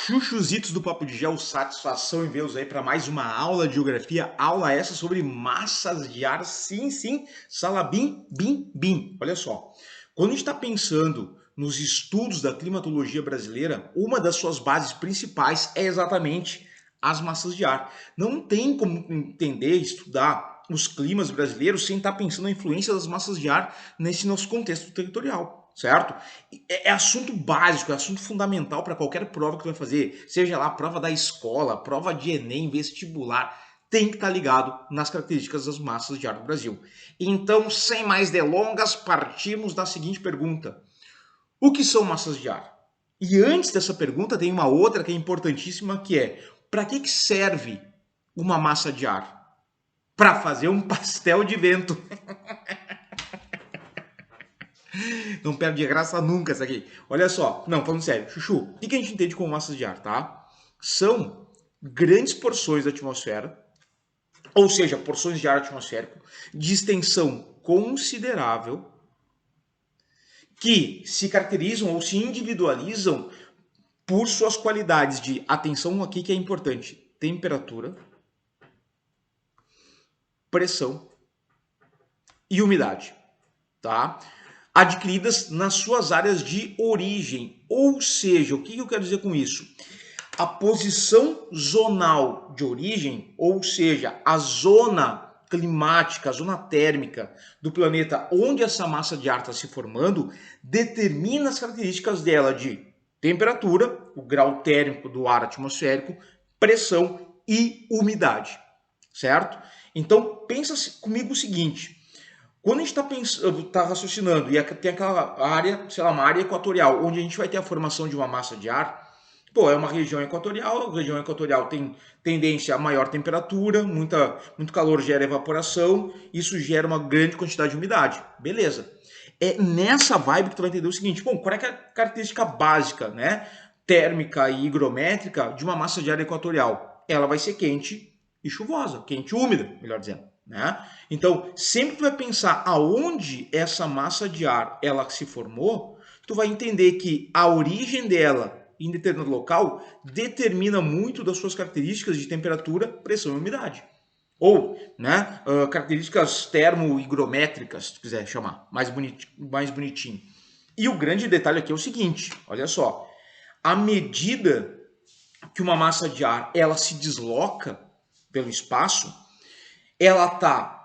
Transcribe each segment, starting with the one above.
Chuchuzitos do Papo de Gel, satisfação em vê-los aí para mais uma aula de geografia, aula essa sobre massas de ar, sim, sim, salabim, bim, bim. Olha só, quando a gente está pensando nos estudos da climatologia brasileira, uma das suas bases principais é exatamente as massas de ar. Não tem como entender, estudar os climas brasileiros sem estar pensando na influência das massas de ar nesse nosso contexto territorial, certo? É assunto básico, é assunto fundamental para qualquer prova que tu vai fazer, seja lá prova da escola, prova de Enem, vestibular, tem que estar ligado nas características das massas de ar do Brasil. Então, sem mais delongas, partimos da seguinte pergunta: o que são massas de ar? E antes dessa pergunta tem uma outra que é importantíssima, que é: para que serve uma massa de ar? Para fazer um pastel de vento. Não perde graça nunca isso aqui. Olha só, não, falando sério, Chuchu, o que a gente entende como massas de ar, tá? São grandes porções da atmosfera, ou seja, porções de ar atmosférico, de extensão considerável, que se caracterizam ou se individualizam por suas qualidades de, atenção aqui que é importante, temperatura, pressão e umidade, tá? Adquiridas nas suas áreas de origem. Ou seja, o que eu quero dizer com isso? A posição zonal de origem, ou seja, a zona climática, a zona térmica do planeta onde essa massa de ar está se formando, determina as características dela de temperatura, o grau térmico do ar atmosférico, pressão e umidade, certo? Então, pensa comigo o seguinte: quando a gente está raciocinando e tem aquela área, sei lá, uma área equatorial, onde a gente vai ter a formação de uma massa de ar, pô, é uma região equatorial, a região equatorial tem tendência a maior temperatura, muito calor gera evaporação, isso gera uma grande quantidade de umidade. Beleza. É nessa vibe que tu vai entender o seguinte: bom, qual é a característica básica, né, térmica e higrométrica de uma massa de ar equatorial? Ela vai ser quente e chuvosa, quente e úmida, melhor dizendo, né? Então, sempre que tu vai pensar aonde essa massa de ar ela se formou, tu vai entender que a origem dela em determinado local determina muito das suas características de temperatura, pressão e umidade. Ou, né, características termo-higrométricas, se tu quiser chamar, mais bonitinho. E o grande detalhe aqui é o seguinte: olha só, à medida que uma massa de ar ela se desloca pelo espaço, ela está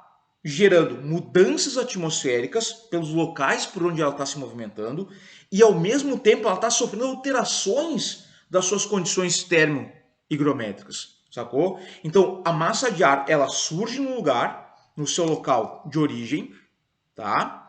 gerando mudanças atmosféricas pelos locais por onde ela está se movimentando e, ao mesmo tempo, ela está sofrendo alterações das suas condições termo-higrométricas, sacou? Então, a massa de ar, ela surge num lugar, no seu local de origem, tá?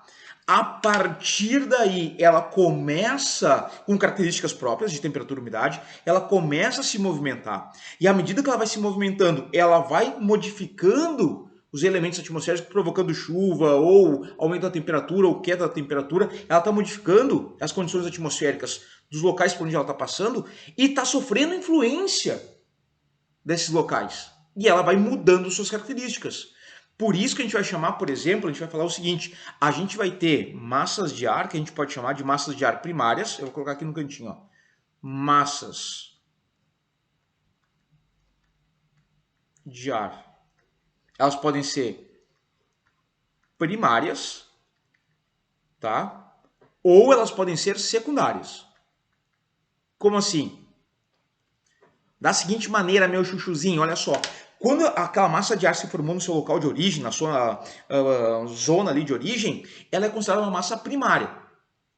A partir daí, ela começa com características próprias de temperatura e umidade, ela começa a se movimentar. E à medida que ela vai se movimentando, ela vai modificando os elementos atmosféricos, provocando chuva, ou aumento da temperatura, ou queda da temperatura. Ela está modificando as condições atmosféricas dos locais por onde ela está passando e está sofrendo influência desses locais. E ela vai mudando suas características. Por isso que a gente vai chamar, por exemplo, a gente vai falar o seguinte: a gente vai ter massas de ar, que a gente pode chamar de massas de ar primárias. Eu vou colocar aqui no cantinho, ó. Massas de ar. Elas podem ser primárias, tá? Ou elas podem ser secundárias. Como assim? Da seguinte maneira, meu chuchuzinho, olha só. Quando aquela massa de ar se formou no seu local de origem, na sua zona ali de origem, ela é considerada uma massa primária,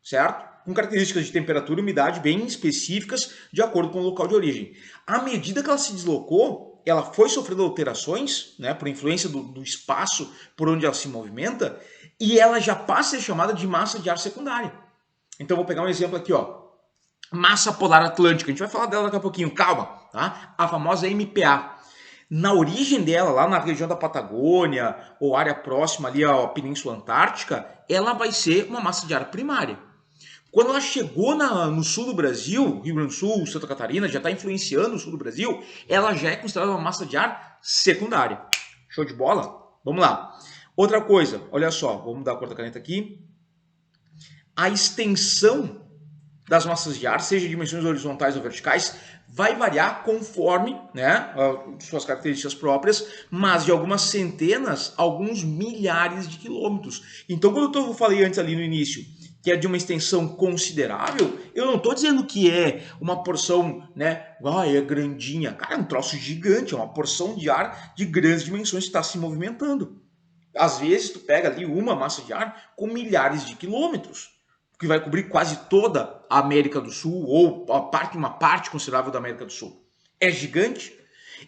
certo? Com características de temperatura e umidade bem específicas de acordo com o local de origem. À medida que ela se deslocou, ela foi sofrendo alterações, né, por influência do espaço por onde ela se movimenta, e ela já passa a ser chamada de massa de ar secundária. Então, vou pegar um exemplo aqui, ó. Massa polar atlântica, a gente vai falar dela daqui a pouquinho, calma, tá? A famosa MPA. Na origem dela, lá na região da Patagônia, ou área próxima ali à Península Antártica, ela vai ser uma massa de ar primária. Quando ela chegou no sul do Brasil, Rio Grande do Sul, Santa Catarina, já está influenciando o sul do Brasil, ela já é considerada uma massa de ar secundária. Show de bola? Vamos lá. Outra coisa, olha só, vamos mudar a cor da caneta aqui. A extensão das massas de ar, seja dimensões horizontais ou verticais, vai variar conforme, né, suas características próprias, mas de algumas centenas a alguns milhares de quilômetros. Então, quando eu falei antes ali no início, que é de uma extensão considerável, eu não estou dizendo que é uma porção, né, é grandinha. Cara, é um troço gigante, é uma porção de ar de grandes dimensões que está se movimentando. Às vezes, tu pega ali uma massa de ar com milhares de quilômetros, que vai cobrir quase toda a América do Sul, ou uma parte considerável da América do Sul. É gigante.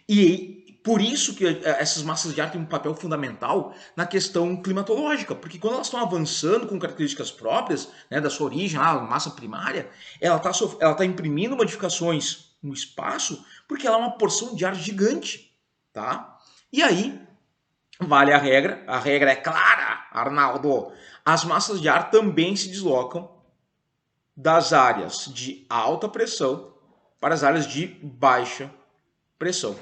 E por isso que essas massas de ar têm um papel fundamental na questão climatológica, porque quando elas estão avançando com características próprias, né, da sua origem, a massa primária, ela tá imprimindo modificações no espaço, porque ela é uma porção de ar gigante, tá? E aí, vale a regra é clara, Arnaldo, as massas de ar também se deslocam das áreas de alta pressão para as áreas de baixa pressão.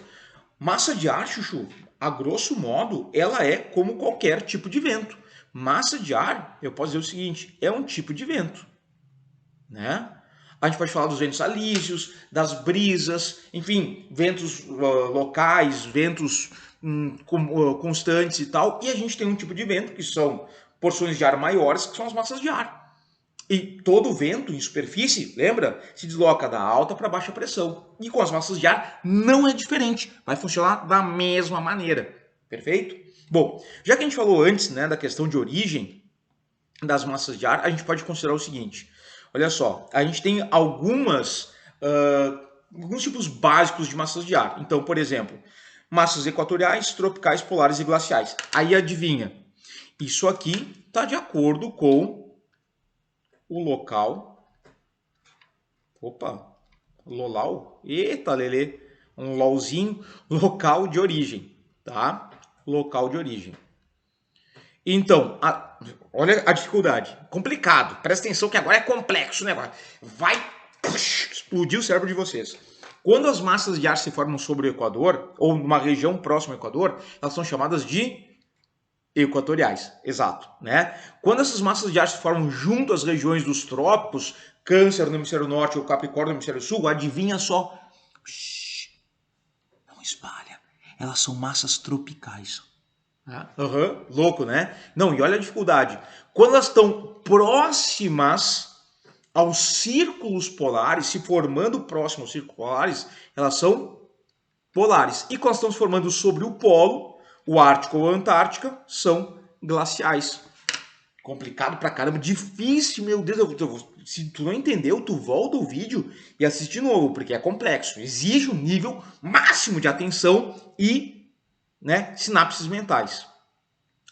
Massa de ar, Chuchu, a grosso modo, ela é como qualquer tipo de vento. Massa de ar, eu posso dizer o seguinte, é um tipo de vento, né? A gente pode falar dos ventos alísios, das brisas, enfim, ventos locais, ventos constantes e tal. E a gente tem um tipo de vento que são porções de ar maiores, que são as massas de ar. E todo vento em superfície, lembra, se desloca da alta para baixa pressão. E com as massas de ar não é diferente, vai funcionar da mesma maneira. Perfeito? Bom, já que a gente falou antes, né, da questão de origem das massas de ar, a gente pode considerar o seguinte. Olha só, a gente tem alguns tipos básicos de massas de ar. Então, por exemplo, massas equatoriais, tropicais, polares e glaciais. Aí adivinha, isso aqui está de acordo com o local. Opa, lolau? Eita, lelê. Um LOLzinho, local de origem, tá? Local de origem. Então, olha a dificuldade. Complicado. Presta atenção que agora é complexo o negócio. Vai explodir o cérebro de vocês. Quando as massas de ar se formam sobre o Equador, ou numa região próxima ao Equador, elas são chamadas de equatoriais. Exato, né? Quando essas massas de ar se formam junto às regiões dos trópicos, Câncer no hemisfério norte ou Capricórnio no hemisfério sul, adivinha só. Não espalha. Elas são massas tropicais. Louco, né? Não, e olha a dificuldade. Quando elas estão próximas aos círculos polares, se formando próximo aos círculos polares, elas são polares. E quando elas estão se formando sobre o polo, o Ártico ou a Antártica, são glaciais. Complicado pra caramba, difícil, meu Deus. Se tu não entendeu, tu volta o vídeo e assiste de novo, porque é complexo. Exige um nível máximo de atenção e, né, sinapses mentais.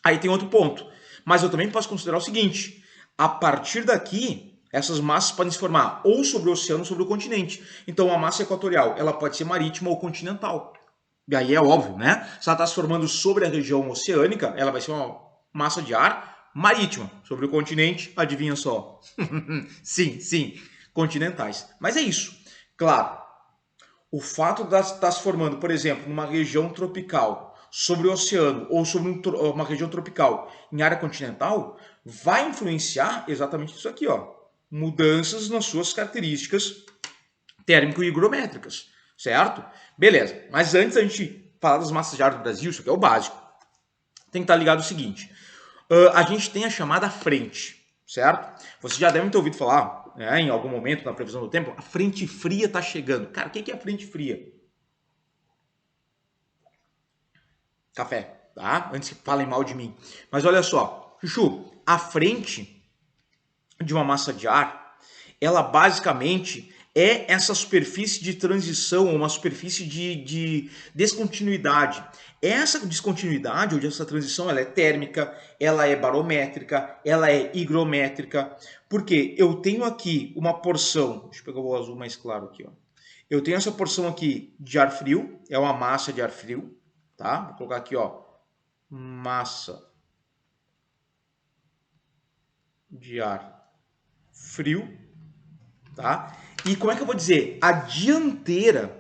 Aí tem outro ponto. Mas eu também posso considerar o seguinte, a partir daqui, essas massas podem se formar ou sobre o oceano ou sobre o continente. Então a massa equatorial, ela pode ser marítima ou continental. E aí é óbvio, né? Se ela está se formando sobre a região oceânica, ela vai ser uma massa de ar marítima. Sobre o continente, adivinha só. sim, continentais. Mas é isso. Claro, o fato de estar se formando, por exemplo, numa região tropical, sobre o oceano, ou sobre uma região tropical em área continental, vai influenciar exatamente isso aqui, ó. Mudanças nas suas características térmico e higrométricas, certo? Beleza, mas antes da gente falar das massas de ar do Brasil, isso aqui é o básico, tem que estar ligado o seguinte, a gente tem a chamada frente, certo? Vocês já devem ter ouvido falar, né, em algum momento na previsão do tempo, a frente fria está chegando. Cara, o que é a frente fria? Café, tá? Antes que falem mal de mim. Mas olha só, Chuchu, a frente de uma massa de ar, ela basicamente é essa superfície de transição, uma superfície de descontinuidade. Essa descontinuidade, ou essa transição, ela é térmica, ela é barométrica, ela é higrométrica, porque eu tenho aqui uma porção, deixa eu pegar o azul mais claro aqui, ó. Eu tenho essa porção aqui de ar frio, é uma massa de ar frio, tá? Vou colocar aqui, ó, massa de ar frio, tá? E como é que eu vou dizer? A dianteira,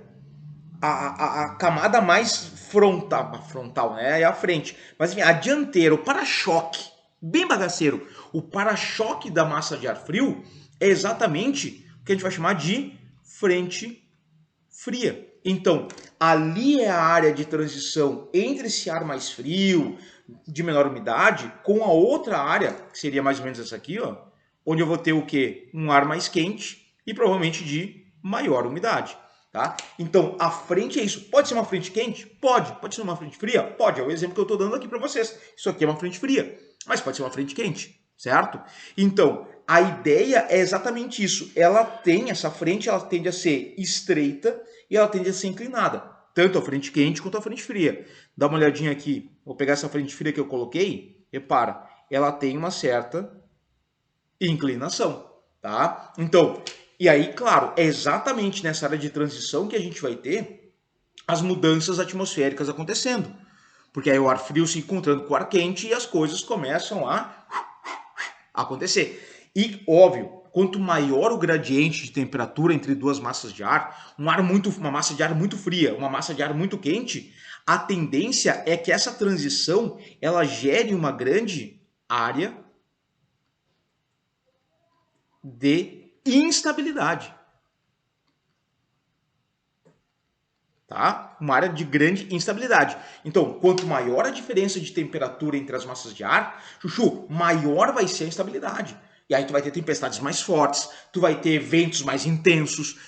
a camada mais frontal, né? É a frente. Mas enfim, a dianteira, o para-choque, bem bagaceiro, o para-choque da massa de ar frio é exatamente que a gente vai chamar de frente fria. Então, ali é a área de transição entre esse ar mais frio, de menor umidade, com a outra área, que seria mais ou menos essa aqui, ó, onde eu vou ter o quê? Um ar mais quente e provavelmente de maior umidade. Tá? Então, a frente é isso. Pode ser uma frente quente? Pode. Pode ser uma frente fria? Pode. É o exemplo que eu estou dando aqui para vocês. Isso aqui é uma frente fria, mas pode ser uma frente quente, certo? Então, a ideia é exatamente isso. Ela tem, essa frente, ela tende a ser estreita e ela tende a ser inclinada. Tanto a frente quente quanto a frente fria. Dá uma olhadinha aqui. Vou pegar essa frente fria que eu coloquei. Repara, ela tem uma certa inclinação, tá? Então, e aí, claro, é exatamente nessa área de transição que a gente vai ter as mudanças atmosféricas acontecendo. Porque aí o ar frio se encontrando com o ar quente e as coisas começam a acontecer. E, óbvio, quanto maior o gradiente de temperatura entre duas massas de ar, uma massa de ar muito fria, uma massa de ar muito quente, a tendência é que essa transição ela gere uma grande área de instabilidade. Tá? Uma área de grande instabilidade. Então, quanto maior a diferença de temperatura entre as massas de ar, Chuchu, maior vai ser a instabilidade. E aí tu vai ter tempestades mais fortes, tu vai ter ventos mais intensos,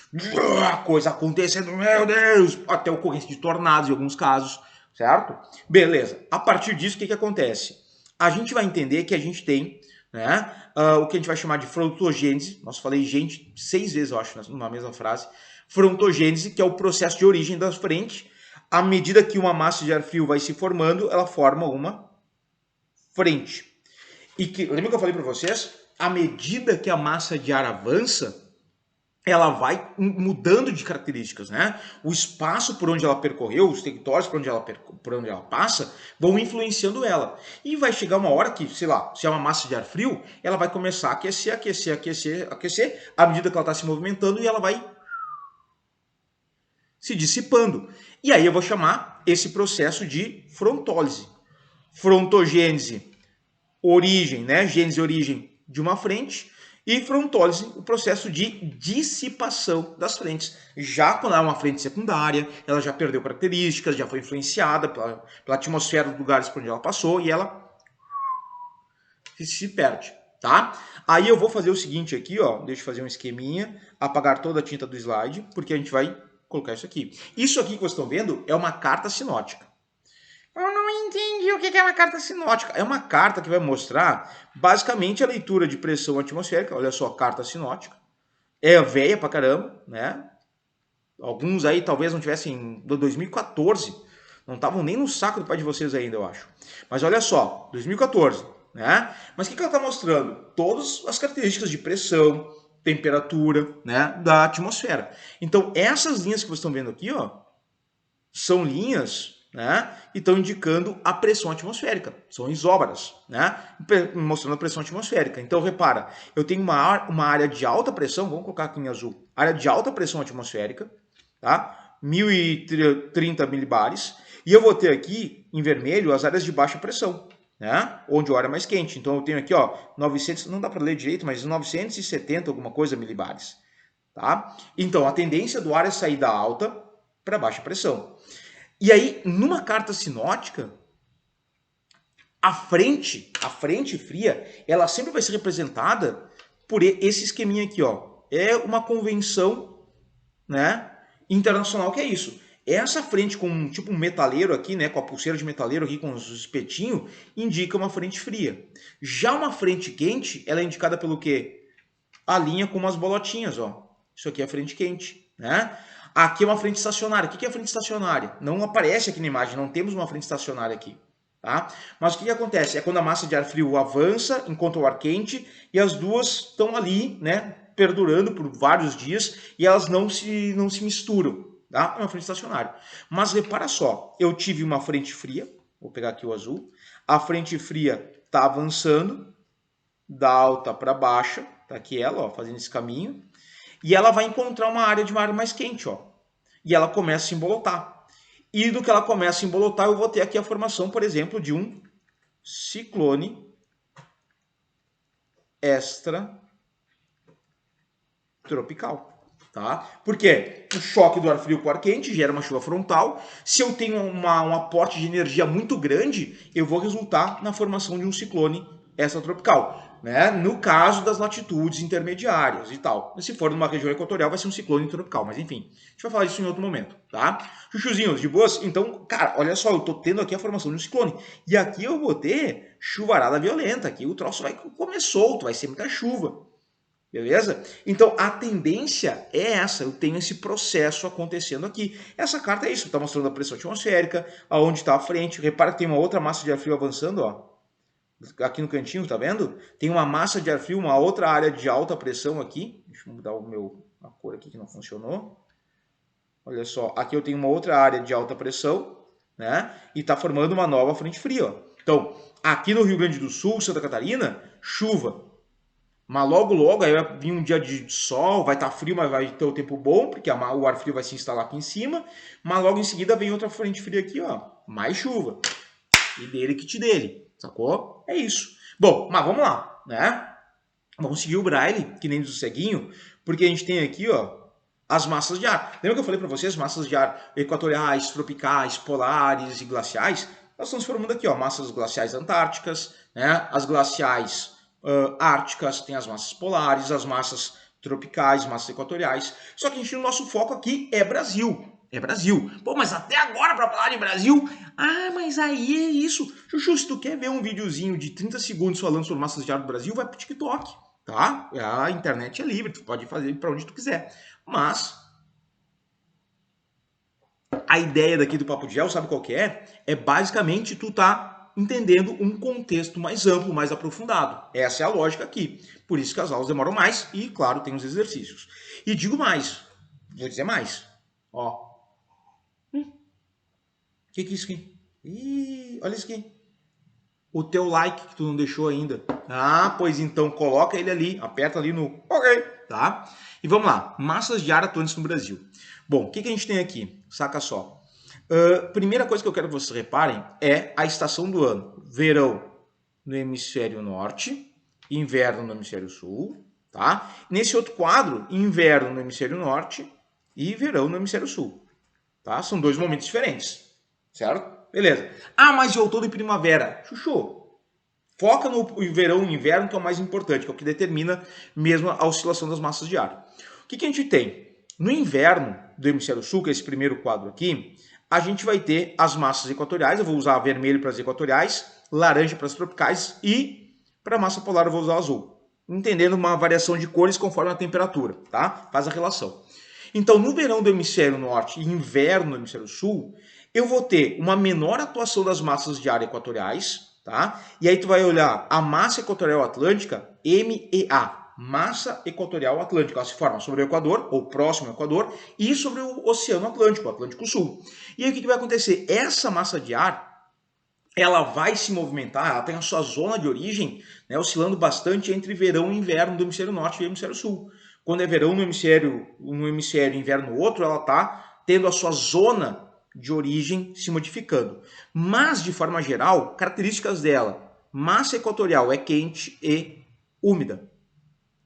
coisa acontecendo, meu Deus, até ocorrência de tornados em alguns casos, certo? Beleza. A partir disso, o que acontece? A gente vai entender que a gente tem, né, o que a gente vai chamar de frontogênese. Nossa, falei gente 6 vezes, eu acho, numa mesma frase. Frontogênese, que é o processo de origem da frente. À medida que uma massa de ar frio vai se formando, ela forma uma frente. E que, lembra que eu falei para vocês? À medida que a massa de ar avança, ela vai mudando de características, né? O espaço por onde ela percorreu, os territórios por onde ela passa, vão influenciando ela. E vai chegar uma hora que, sei lá, se é uma massa de ar frio, ela vai começar a aquecer, aquecer, aquecer, aquecer, à medida que ela está se movimentando, e ela vai se dissipando. E aí eu vou chamar esse processo de frontólise. Frontogênese, origem, né? Gênese, origem de uma frente. E frontólise, o processo de dissipação das frentes. Já quando é uma frente secundária, ela já perdeu características, já foi influenciada pela atmosfera dos lugares por onde ela passou e ela se perde, tá? Aí eu vou fazer o seguinte aqui, ó, deixa eu fazer um esqueminha, apagar toda a tinta do slide, porque a gente vai colocar isso aqui. Isso aqui que vocês estão vendo é uma carta sinótica. Eu não entendi o que é uma carta sinótica. É uma carta que vai mostrar basicamente a leitura de pressão atmosférica. Olha só, carta sinótica. É velha pra caramba, né? Alguns aí talvez não tivessem do 2014. Não estavam nem no saco do pai de vocês ainda, eu acho. Mas olha só, 2014, né? Mas o que ela está mostrando? Todas as características de pressão, temperatura, né, da atmosfera. Então, essas linhas que vocês estão vendo aqui, ó, são linhas, né, e estão indicando a pressão atmosférica. São isóbaras, né, mostrando a pressão atmosférica. Então, repara, eu tenho uma área de alta pressão, vamos colocar aqui em azul, área de alta pressão atmosférica, tá? 1030 milibares, e eu vou ter aqui, em vermelho, as áreas de baixa pressão, né? Onde o ar é mais quente. Então eu tenho aqui, ó, 900, não dá para ler direito, mas 970 alguma coisa milibares, tá? Então a tendência do ar é sair da alta para baixa pressão. E aí, numa carta sinótica, a frente fria, ela sempre vai ser representada por esse esqueminha aqui, ó. É uma convenção, né, internacional que é isso. Essa frente com tipo um metaleiro aqui, né, com a pulseira de metaleiro aqui com os espetinhos, indica uma frente fria. Já uma frente quente, ela é indicada pelo quê? A linha com umas bolotinhas, ó. Isso aqui é a frente quente, né? Aqui é uma frente estacionária. O que é a frente estacionária? Não aparece aqui na imagem, não temos uma frente estacionária aqui. Tá? Mas o que acontece? É quando a massa de ar frio avança, encontra o ar quente, e as duas estão ali, né, perdurando por vários dias, e elas não se misturam. Tá? É uma frente estacionária. Mas repara só, eu tive uma frente fria, vou pegar aqui o azul, a frente fria está avançando, da alta para baixa, tá aqui ela, ó, fazendo esse caminho, e ela vai encontrar uma área de mar mais quente, ó, e ela começa a se embolotar. E do que ela começa a embolotar, eu vou ter aqui a formação, por exemplo, de um ciclone extratropical. tropical. Tá? Porque o choque do ar frio com o ar quente gera uma chuva frontal. Se eu tenho um aporte de energia muito grande, eu vou resultar na formação de um ciclone extratropical. Né? No caso das latitudes intermediárias e tal. Se for numa região equatorial, vai ser um ciclone tropical. Mas enfim, a gente vai falar disso em outro momento. Tá? Chuchuzinhos, de boas? Então, cara, olha só, eu tô tendo aqui a formação de um ciclone. E aqui eu vou ter chuvarada violenta. Aqui o troço vai comer solto, vai ser muita chuva. Beleza? Então, a tendência é essa, eu tenho esse processo acontecendo aqui. Essa carta é isso, está mostrando a pressão atmosférica, aonde está a frente. Repara que tem uma outra massa de ar frio avançando, ó. Aqui no cantinho, tá vendo? Tem uma massa de ar frio, uma outra área de alta pressão aqui. Deixa eu mudar a cor aqui que não funcionou. Olha só, aqui eu tenho uma outra área de alta pressão, né? E está formando uma nova frente fria, ó. Então, aqui no Rio Grande do Sul, Santa Catarina, chuva. Mas logo aí vai vir um dia de sol, vai estar frio, mas vai ter o tempo bom, porque o ar frio vai se instalar aqui em cima. Mas logo em seguida vem outra frente fria aqui, ó. Mais chuva. E dele que te dele, sacou? É isso. Bom, mas vamos lá, né? Vamos seguir o Braille, que nem do ceguinho, porque a gente tem aqui, ó, as massas de ar. Lembra que eu falei para vocês, massas de ar equatoriais, tropicais, polares e glaciais? Nós estamos formando aqui, ó, massas glaciais antárticas, né? As glaciais árticas, tem as massas polares, as massas tropicais, massas equatoriais. Só que o nosso foco aqui é Brasil. É Brasil. Pô, mas até agora para falar de Brasil? Ah, mas aí é isso. Chuchu, se tu quer ver um videozinho de 30 segundos falando sobre massas de ar do Brasil, vai pro TikTok, tá? A internet é livre, tu pode fazer para onde tu quiser. Mas a ideia daqui do Papo de Gel, sabe qual que é? É basicamente tu tá entendendo um contexto mais amplo, mais aprofundado. Essa é a lógica aqui. Por isso que as aulas demoram mais e, claro, tem os exercícios. E digo mais, vou dizer mais. Ó. Que é isso aqui? Ih, olha isso aqui. O teu like que tu não deixou ainda. Ah, pois então coloca ele ali, aperta ali no OK, tá? E vamos lá, massas de ar atuantes no Brasil. Bom, o que a gente tem aqui? Saca só. Primeira coisa que eu quero que vocês reparem é a estação do ano. Verão no hemisfério norte, inverno no hemisfério sul, tá? Nesse outro quadro, inverno no hemisfério norte e verão no hemisfério sul, tá? São dois momentos diferentes, certo? Beleza. Ah, mas de outono e primavera. Chuchu, foca no verão e inverno, que é o mais importante, que é o que determina mesmo a oscilação das massas de ar. O que a gente tem? No inverno do hemisfério sul, que é esse primeiro quadro aqui, a gente vai ter as massas equatoriais. Eu vou usar vermelho para as equatoriais, laranja para as tropicais e para a massa polar eu vou usar azul. Entendendo uma variação de cores conforme a temperatura, tá? Faz a relação. Então, no verão do hemisfério norte e inverno do hemisfério sul, eu vou ter uma menor atuação das massas de ar equatoriais, tá? E aí tu vai olhar a massa equatorial atlântica, MEA, massa equatorial atlântica. Ela se forma sobre o Equador, ou próximo ao Equador, e sobre o Oceano Atlântico, o Atlântico Sul. E aí o que vai acontecer? Essa massa de ar, ela vai se movimentar, ela tem a sua zona de origem, né, oscilando bastante entre verão e inverno do hemisfério norte e hemisfério sul. Quando é verão no hemisfério e inverno no outro, ela está tendo a sua zona de origem se modificando. Mas, de forma geral, características dela, massa equatorial é quente e úmida.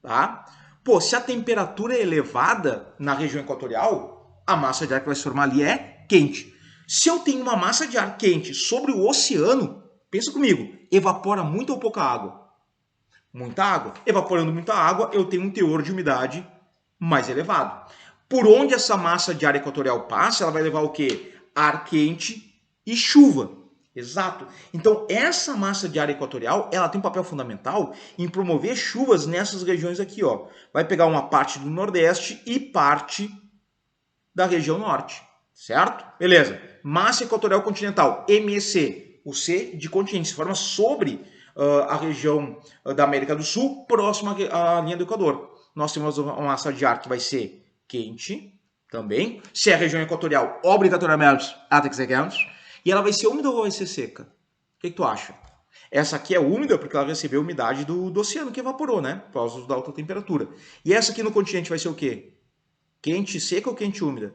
Tá? Pô, se a temperatura é elevada na região equatorial, a massa de ar que vai se formar ali é quente. Se eu tenho uma massa de ar quente sobre o oceano, pensa comigo, evapora muita ou pouca água? Muita água. Evaporando muita água, eu tenho um teor de umidade mais elevado. Por onde essa massa de ar equatorial passa, ela vai levar o quê? Ar quente e chuva. Exato. Então, essa massa de ar equatorial, ela tem um papel fundamental em promover chuvas nessas regiões aqui, ó. Vai pegar uma parte do Nordeste e parte da região Norte, certo? Beleza. Massa equatorial continental, MEC. O C de continente se forma sobre a região da América do Sul, próxima à linha do Equador. Nós temos uma massa de ar que vai ser quente também. Se é a região equatorial, obrigatoriamente ela tem que ser quente. E ela vai ser úmida ou vai ser seca? O que tu acha? Essa aqui é úmida porque ela recebeu a umidade do oceano que evaporou, né? Por causa da alta temperatura. E essa aqui no continente vai ser o quê? Quente, seca ou quente e úmida?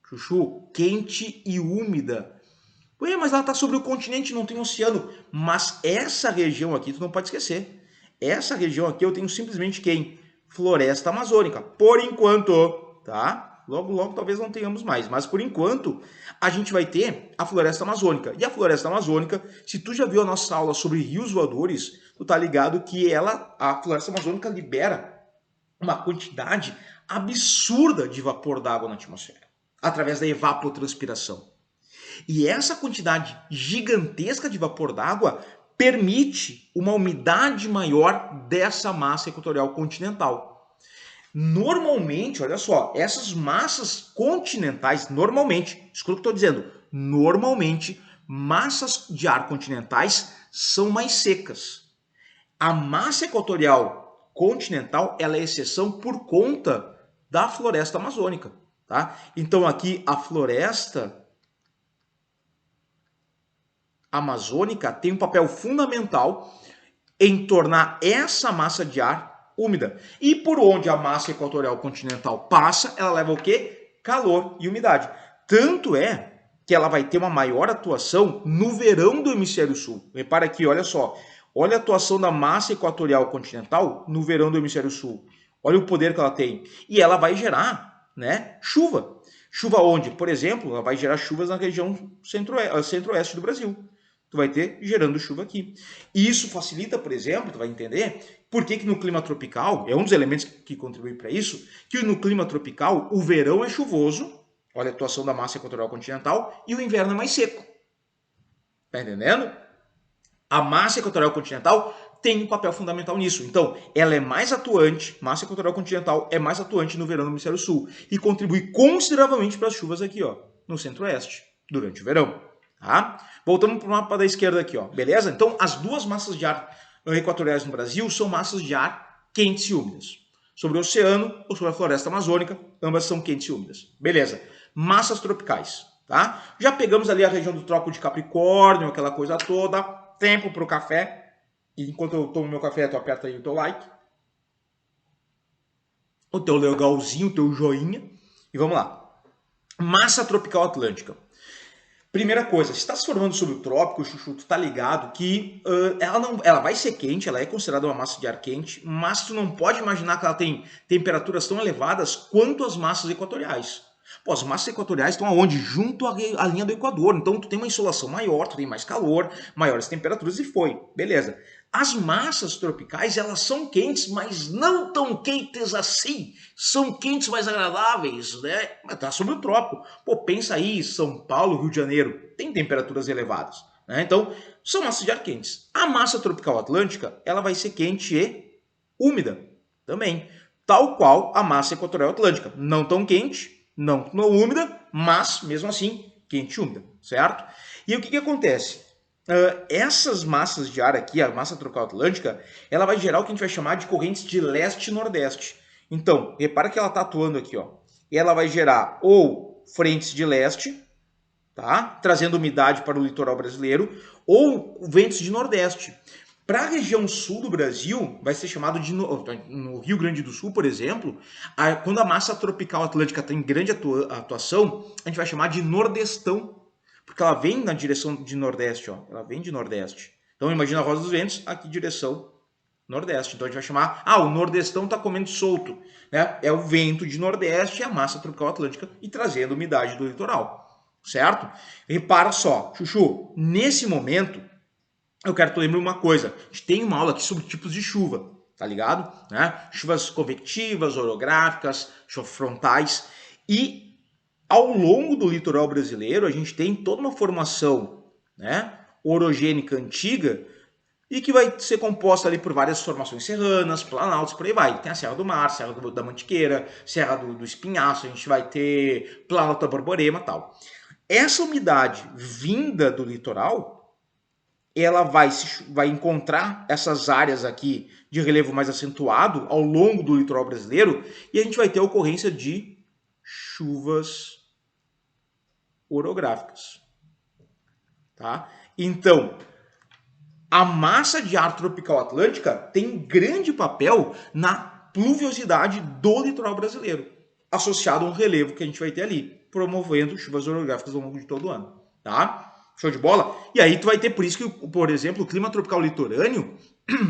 Chuchu, quente e úmida. Ué, mas ela está sobre o continente, não tem oceano. Mas essa região aqui, tu não pode esquecer. Essa região aqui eu tenho simplesmente quem? floresta amazônica. Por enquanto, tá? Logo, logo talvez não tenhamos mais, mas por enquanto a gente vai ter a floresta amazônica. E a floresta amazônica, se tu já viu a nossa aula sobre rios voadores, tu tá ligado que a floresta amazônica libera uma quantidade absurda de vapor d'água na atmosfera, através da evapotranspiração. E essa quantidade gigantesca de vapor d'água permite uma umidade maior dessa massa equatorial continental. Normalmente, olha só, essas massas continentais, normalmente, escuta o que eu estou dizendo, normalmente, massas de ar continentais são mais secas. A massa equatorial continental, ela é exceção por conta da floresta amazônica, tá? Então aqui a floresta amazônica tem um papel fundamental em tornar essa massa de ar úmida. E por onde a massa equatorial continental passa, ela leva o quê? Calor e umidade. Tanto é que ela vai ter uma maior atuação no verão do hemisfério sul. Repara aqui, olha só. Olha a atuação da massa equatorial continental no verão do hemisfério sul. Olha o poder que ela tem. E ela vai gerar, né, chuva. Chuva onde? Por exemplo, ela vai gerar chuvas na região centro-oeste do Brasil. Tu vai ter gerando chuva aqui. E isso facilita, por exemplo, tu vai entender por que no clima tropical, é um dos elementos que contribui para isso, que no clima tropical o verão é chuvoso, olha a atuação da massa equatorial continental, e o inverno é mais seco. Tá entendendo? A massa equatorial continental tem um papel fundamental nisso. Então, ela é mais atuante, massa equatorial continental é mais atuante no verão do hemisfério sul e contribui consideravelmente para as chuvas aqui, ó, no centro-oeste, durante o verão. Tá? Voltando para o mapa da esquerda aqui, ó, beleza? Então, as duas massas de ar equatoriais no Brasil são massas de ar quentes e úmidas. Sobre o oceano ou sobre a floresta amazônica, ambas são quentes e úmidas. Beleza. Massas tropicais, tá? Já pegamos ali a região do Trópico de Capricórnio, aquela coisa toda. Tempo para o café. E enquanto eu tomo meu café, tu aperta aí o teu like. O teu legalzinho, o teu joinha. E vamos lá. Massa tropical atlântica. Primeira coisa, se está se formando sobre o trópico, Chuchu, tu tá ligado que ela vai ser quente, ela é considerada uma massa de ar quente, mas tu não pode imaginar que ela tem temperaturas tão elevadas quanto as massas equatoriais. Pô, as massas equatoriais estão aonde? Junto à linha do Equador. Então tu tem uma insolação maior, tu tem mais calor, maiores temperaturas e foi. Beleza. As massas tropicais, elas são quentes, mas não tão quentes assim. São quentes mais agradáveis, né? Mas tá sobre o trópico. Pô, pensa aí, São Paulo, Rio de Janeiro, tem temperaturas elevadas, né? Então, são massas de ar quentes. A massa tropical atlântica, ela vai ser quente e úmida também. Tal qual a massa equatorial atlântica. Não tão quente, não tão úmida, mas, mesmo assim, quente e úmida, certo? E o que acontece? Essas massas de ar aqui, a massa tropical atlântica, ela vai gerar o que a gente vai chamar de correntes de leste e nordeste. Então, repara que ela está atuando aqui, ó. E ela vai gerar ou frentes de leste, tá? Trazendo umidade para o litoral brasileiro, ou ventos de nordeste. Para a região sul do Brasil, vai ser chamado de, no Rio Grande do Sul, por exemplo, quando a massa tropical atlântica tem grande atuação, a gente vai chamar de nordestão. Porque ela vem na direção de nordeste, ó. Ela vem de nordeste. Então imagina a Rosa dos Ventos aqui direção nordeste. Então a gente vai chamar, o nordestão está comendo solto, né? É o vento de nordeste e a massa tropical atlântica e trazendo umidade do litoral, certo? Repara só, Chuchu, nesse momento eu quero que tu lembre uma coisa. A gente tem uma aula aqui sobre tipos de chuva, tá ligado? Né? Chuvas convectivas, orográficas, chuvas frontais e ao longo do litoral brasileiro, a gente tem toda uma formação, né, orogênica antiga e que vai ser composta ali por várias formações serranas, planaltos, por aí vai. Tem a Serra do Mar, Serra da Mantiqueira, Serra do Espinhaço, a gente vai ter Planalto da Borborema e tal. Essa umidade vinda do litoral, ela vai encontrar essas áreas aqui de relevo mais acentuado ao longo do litoral brasileiro e a gente vai ter a ocorrência de chuvas orográficas, tá? Então, a massa de ar tropical atlântica tem grande papel na pluviosidade do litoral brasileiro, associado a um relevo que a gente vai ter ali, promovendo chuvas orográficas ao longo de todo o ano, tá? Show de bola? E aí tu vai ter, por isso que, por exemplo, o clima tropical litorâneo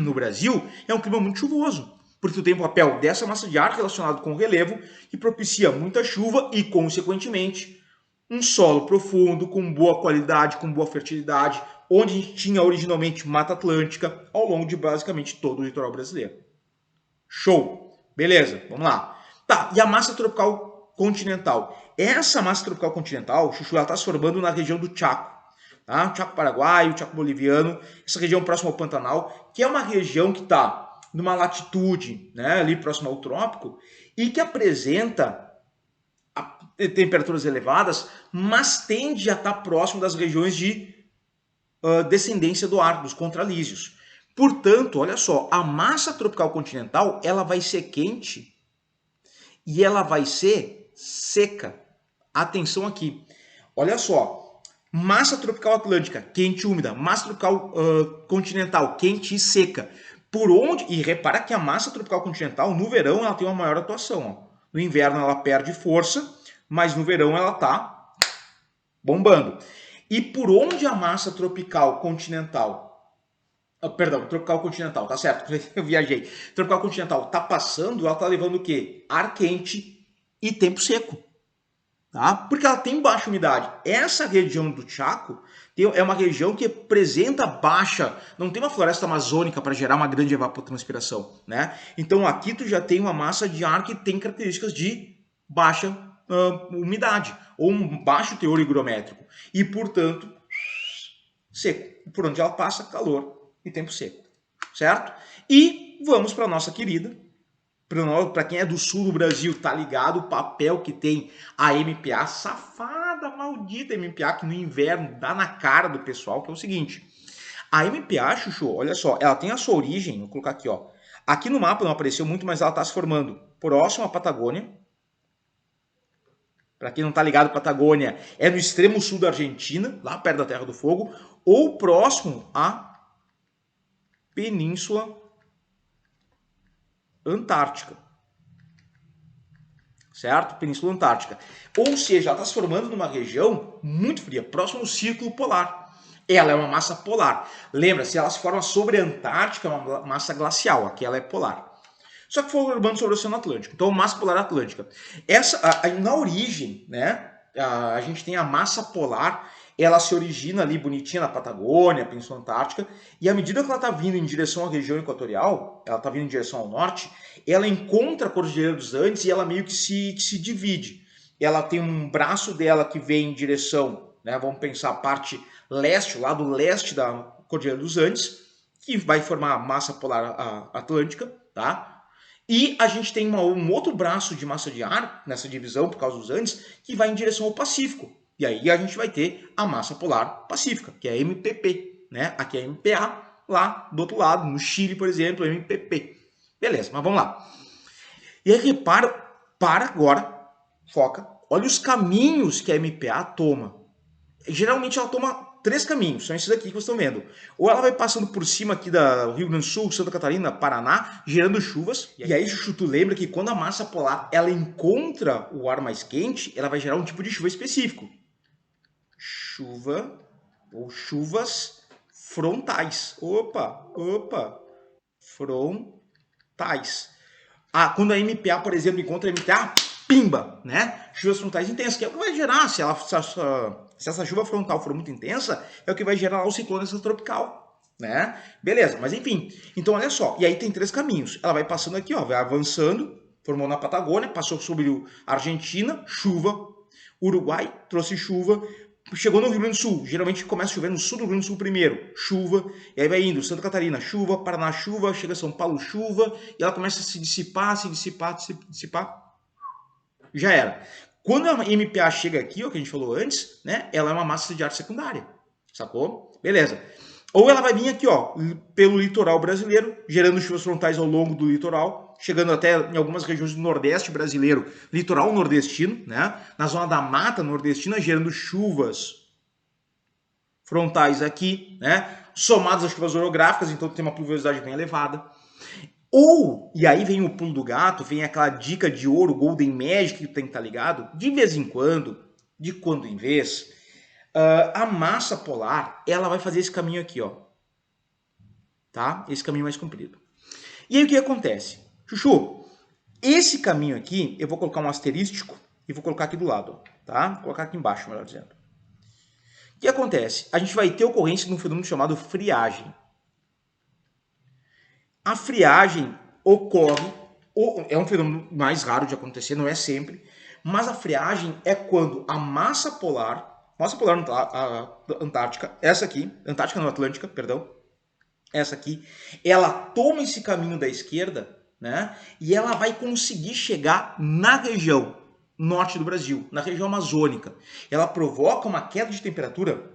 no Brasil é um clima muito chuvoso, porque tu tem o papel dessa massa de ar relacionado com o relevo, que propicia muita chuva e, consequentemente, um solo profundo, com boa qualidade, com boa fertilidade, onde a gente tinha originalmente Mata Atlântica ao longo de basicamente todo o litoral brasileiro. Show! Beleza, vamos lá. Tá, e a massa tropical continental? Essa massa tropical continental, Chuchu, ela está se formando na região do Chaco. Tá? O Chaco paraguaio, o Chaco boliviano, essa região próxima ao Pantanal, que é uma região que está numa latitude, né, ali próximo ao trópico, e que apresenta temperaturas elevadas, mas tende a estar próximo das regiões de descendência do ar, dos contralísios. Portanto, olha só, a massa tropical continental ela vai ser quente e ela vai ser seca. Atenção aqui. Olha só, massa tropical atlântica, quente e úmida. Massa tropical continental, quente e seca. Por onde? E repara que a massa tropical continental, no verão, ela tem uma maior atuação. Ó. No inverno ela perde força, mas no verão ela está bombando. E por onde a massa tropical continental, tropical continental, tá certo, eu viajei. Tropical continental tá passando, ela tá levando o quê? Ar quente e tempo seco. Tá? Porque ela tem baixa umidade. Essa região do Chaco é uma região que apresenta baixa, não tem uma floresta amazônica para gerar uma grande evapotranspiração, né? Então aqui tu já tem uma massa de ar que tem características de baixa umidade ou um baixo teor higrométrico e, portanto, seco. Por onde ela passa, calor e tempo seco, certo? E vamos para a nossa querida, para quem é do sul do Brasil, tá ligado o papel que tem a MPA, safada, maldita MPA, que no inverno dá na cara do pessoal, que é o seguinte, a MPA, Chuchu, olha só, ela tem a sua origem, vou colocar aqui, ó, aqui no mapa não apareceu muito, mas ela está se formando próximo à Patagônia. Para quem não está ligado, Patagônia é no extremo sul da Argentina, lá perto da Terra do Fogo, ou próximo à Península Antártica. Certo? Península Antártica. Ou seja, ela está se formando numa região muito fria, próximo ao Círculo Polar. Ela é uma massa polar. Lembra, se ela se forma sobre a Antártica, é uma massa glacial. Aqui ela é polar. Só que foi formando sobre o Oceano Atlântico. Então, massa polar atlântica. Na origem, né, a gente tem a massa polar, ela se origina ali bonitinha na Patagônia, Península Antártica, e à medida que ela está vindo em direção à região equatorial, ela está vindo em direção ao norte, ela encontra a Cordilheira dos Andes e ela meio que se divide. Ela tem um braço dela que vem em direção, né, vamos pensar a parte leste, o lado leste da Cordilheira dos Andes, que vai formar a massa polar atlântica, tá? E a gente tem um outro braço de massa de ar, nessa divisão, por causa dos Andes, que vai em direção ao Pacífico. E aí a gente vai ter a massa polar pacífica, que é a MPP. Né? Aqui é a MPA, lá do outro lado, no Chile, por exemplo, é MPP. Beleza, mas vamos lá. E aí repara, para agora, foca, olha os caminhos que a MPA toma. Geralmente ela toma 3 caminhos, são esses aqui que vocês estão vendo. Ou ela vai passando por cima aqui do Rio Grande do Sul, Santa Catarina, Paraná, gerando chuvas. E aí, Chuchu, tu lembra que quando a massa polar ela encontra o ar mais quente, ela vai gerar um tipo de chuva específico. Chuva ou chuvas frontais. Opa, frontais. Quando a MPA, por exemplo, encontra a MPA, pimba, né? Chuvas frontais intensas, que é o que vai gerar, se essa chuva frontal for muito intensa, é o que vai gerar o ciclone extratropical, né? Beleza, mas enfim. Então, olha só, e aí tem 3 caminhos. Ela vai passando aqui, ó, vai avançando, formou na Patagônia, passou sobre a Argentina, chuva. Uruguai trouxe chuva. Chegou no Rio Grande do Sul, geralmente começa a chover no sul do Rio Grande do Sul primeiro, chuva, e aí vai indo, Santa Catarina, chuva, Paraná, chuva, chega a São Paulo, chuva, e ela começa a se dissipar, já era. Quando a MPA chega aqui, ó, que a gente falou antes, né, ela é uma massa de ar secundária, sacou? Beleza. Ou ela vai vir aqui, ó, pelo litoral brasileiro, gerando chuvas frontais ao longo do litoral, chegando até em algumas regiões do Nordeste brasileiro, litoral nordestino, né? Na zona da mata nordestina, gerando chuvas frontais aqui, né? Somadas às chuvas orográficas, então tem uma pluviosidade bem elevada. Ou, e aí vem o pulo do gato, vem aquela dica de ouro, Golden Magic, que tem que estar ligado, de vez em quando, de quando em vez, a massa polar, ela vai fazer esse caminho aqui, ó. Tá? Esse caminho mais comprido. E aí o que acontece? Chuchu, esse caminho aqui, eu vou colocar um asterístico e vou colocar aqui do lado, tá? Vou colocar aqui embaixo, melhor dizendo. O que acontece? A gente vai ter ocorrência de um fenômeno chamado friagem. A friagem ocorre, é um fenômeno mais raro de acontecer, não é sempre, mas a friagem é quando a massa polar Antártica, essa aqui, Antártica não, Atlântica, perdão, essa aqui, ela toma esse caminho da esquerda, né? E ela vai conseguir chegar na região norte do Brasil, na região amazônica. Ela provoca uma queda de temperatura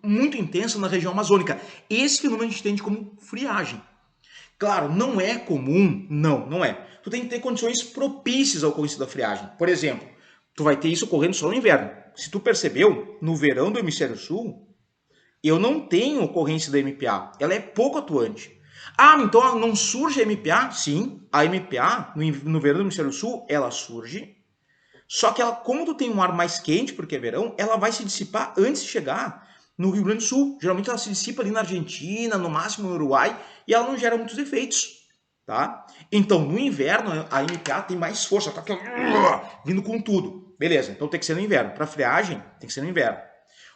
muito intensa na região amazônica. Esse fenômeno a gente entende como friagem. Claro, não é comum, não é. Tu tem que ter condições propícias ao ocorrência da friagem. Por exemplo, tu vai ter isso ocorrendo só no inverno. Se tu percebeu, no verão do hemisfério sul, eu não tenho ocorrência da MPA. Ela é pouco atuante. Ah, então não surge a MPA? Sim, a MPA no verão do hemisfério sul, ela surge. Só que ela, como tu tem um ar mais quente, porque é verão, ela vai se dissipar antes de chegar no Rio Grande do Sul. Geralmente ela se dissipa ali na Argentina, no máximo no Uruguai, e ela não gera muitos efeitos. Tá? Então, no inverno, a MPA tem mais força, tá vindo com tudo. Beleza, então tem que ser no inverno. Para friagem, tem que ser no inverno.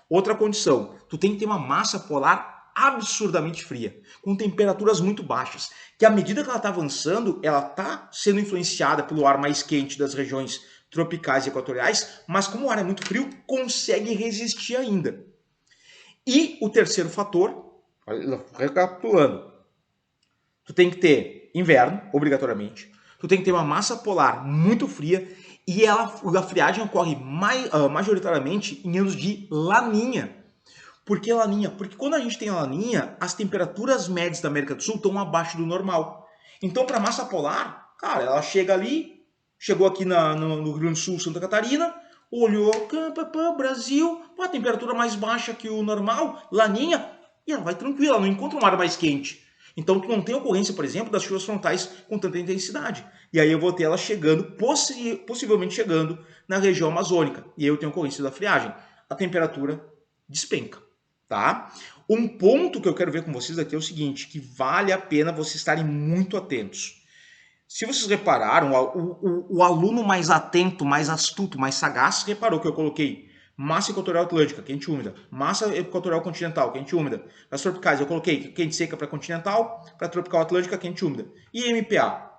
Outra condição, tu tem que ter uma massa polar absurdamente fria, com temperaturas muito baixas, que à medida que ela está avançando, ela está sendo influenciada pelo ar mais quente das regiões tropicais e equatoriais, mas como o ar é muito frio, consegue resistir ainda. E o terceiro fator, recapitulando, tu tem que ter inverno, obrigatoriamente, tu tem que ter uma massa polar muito fria e a friagem ocorre majoritariamente em anos de laninha. Por que laninha? Porque quando a gente tem a laninha, as temperaturas médias da América do Sul estão abaixo do normal. Então, para a massa polar, cara, ela chega ali, chegou aqui no Rio Grande do Sul, Santa Catarina, olhou, Brasil, a temperatura mais baixa que o normal, laninha, e ela vai tranquila, ela não encontra um ar mais quente. Então, tu não tem ocorrência, por exemplo, das chuvas frontais com tanta intensidade. E aí eu vou ter ela chegando, possivelmente chegando na região amazônica. E aí eu tenho ocorrência da friagem. A temperatura despenca, tá? Um ponto que eu quero ver com vocês aqui é o seguinte, que vale a pena vocês estarem muito atentos. Se vocês repararam, o aluno mais atento, mais astuto, mais sagaz, reparou que eu coloquei massa equatorial atlântica, quente e úmida, massa equatorial continental, quente e úmida. Nas tropicais eu coloquei quente seca para continental, para tropical atlântica, quente e úmida. E MPA?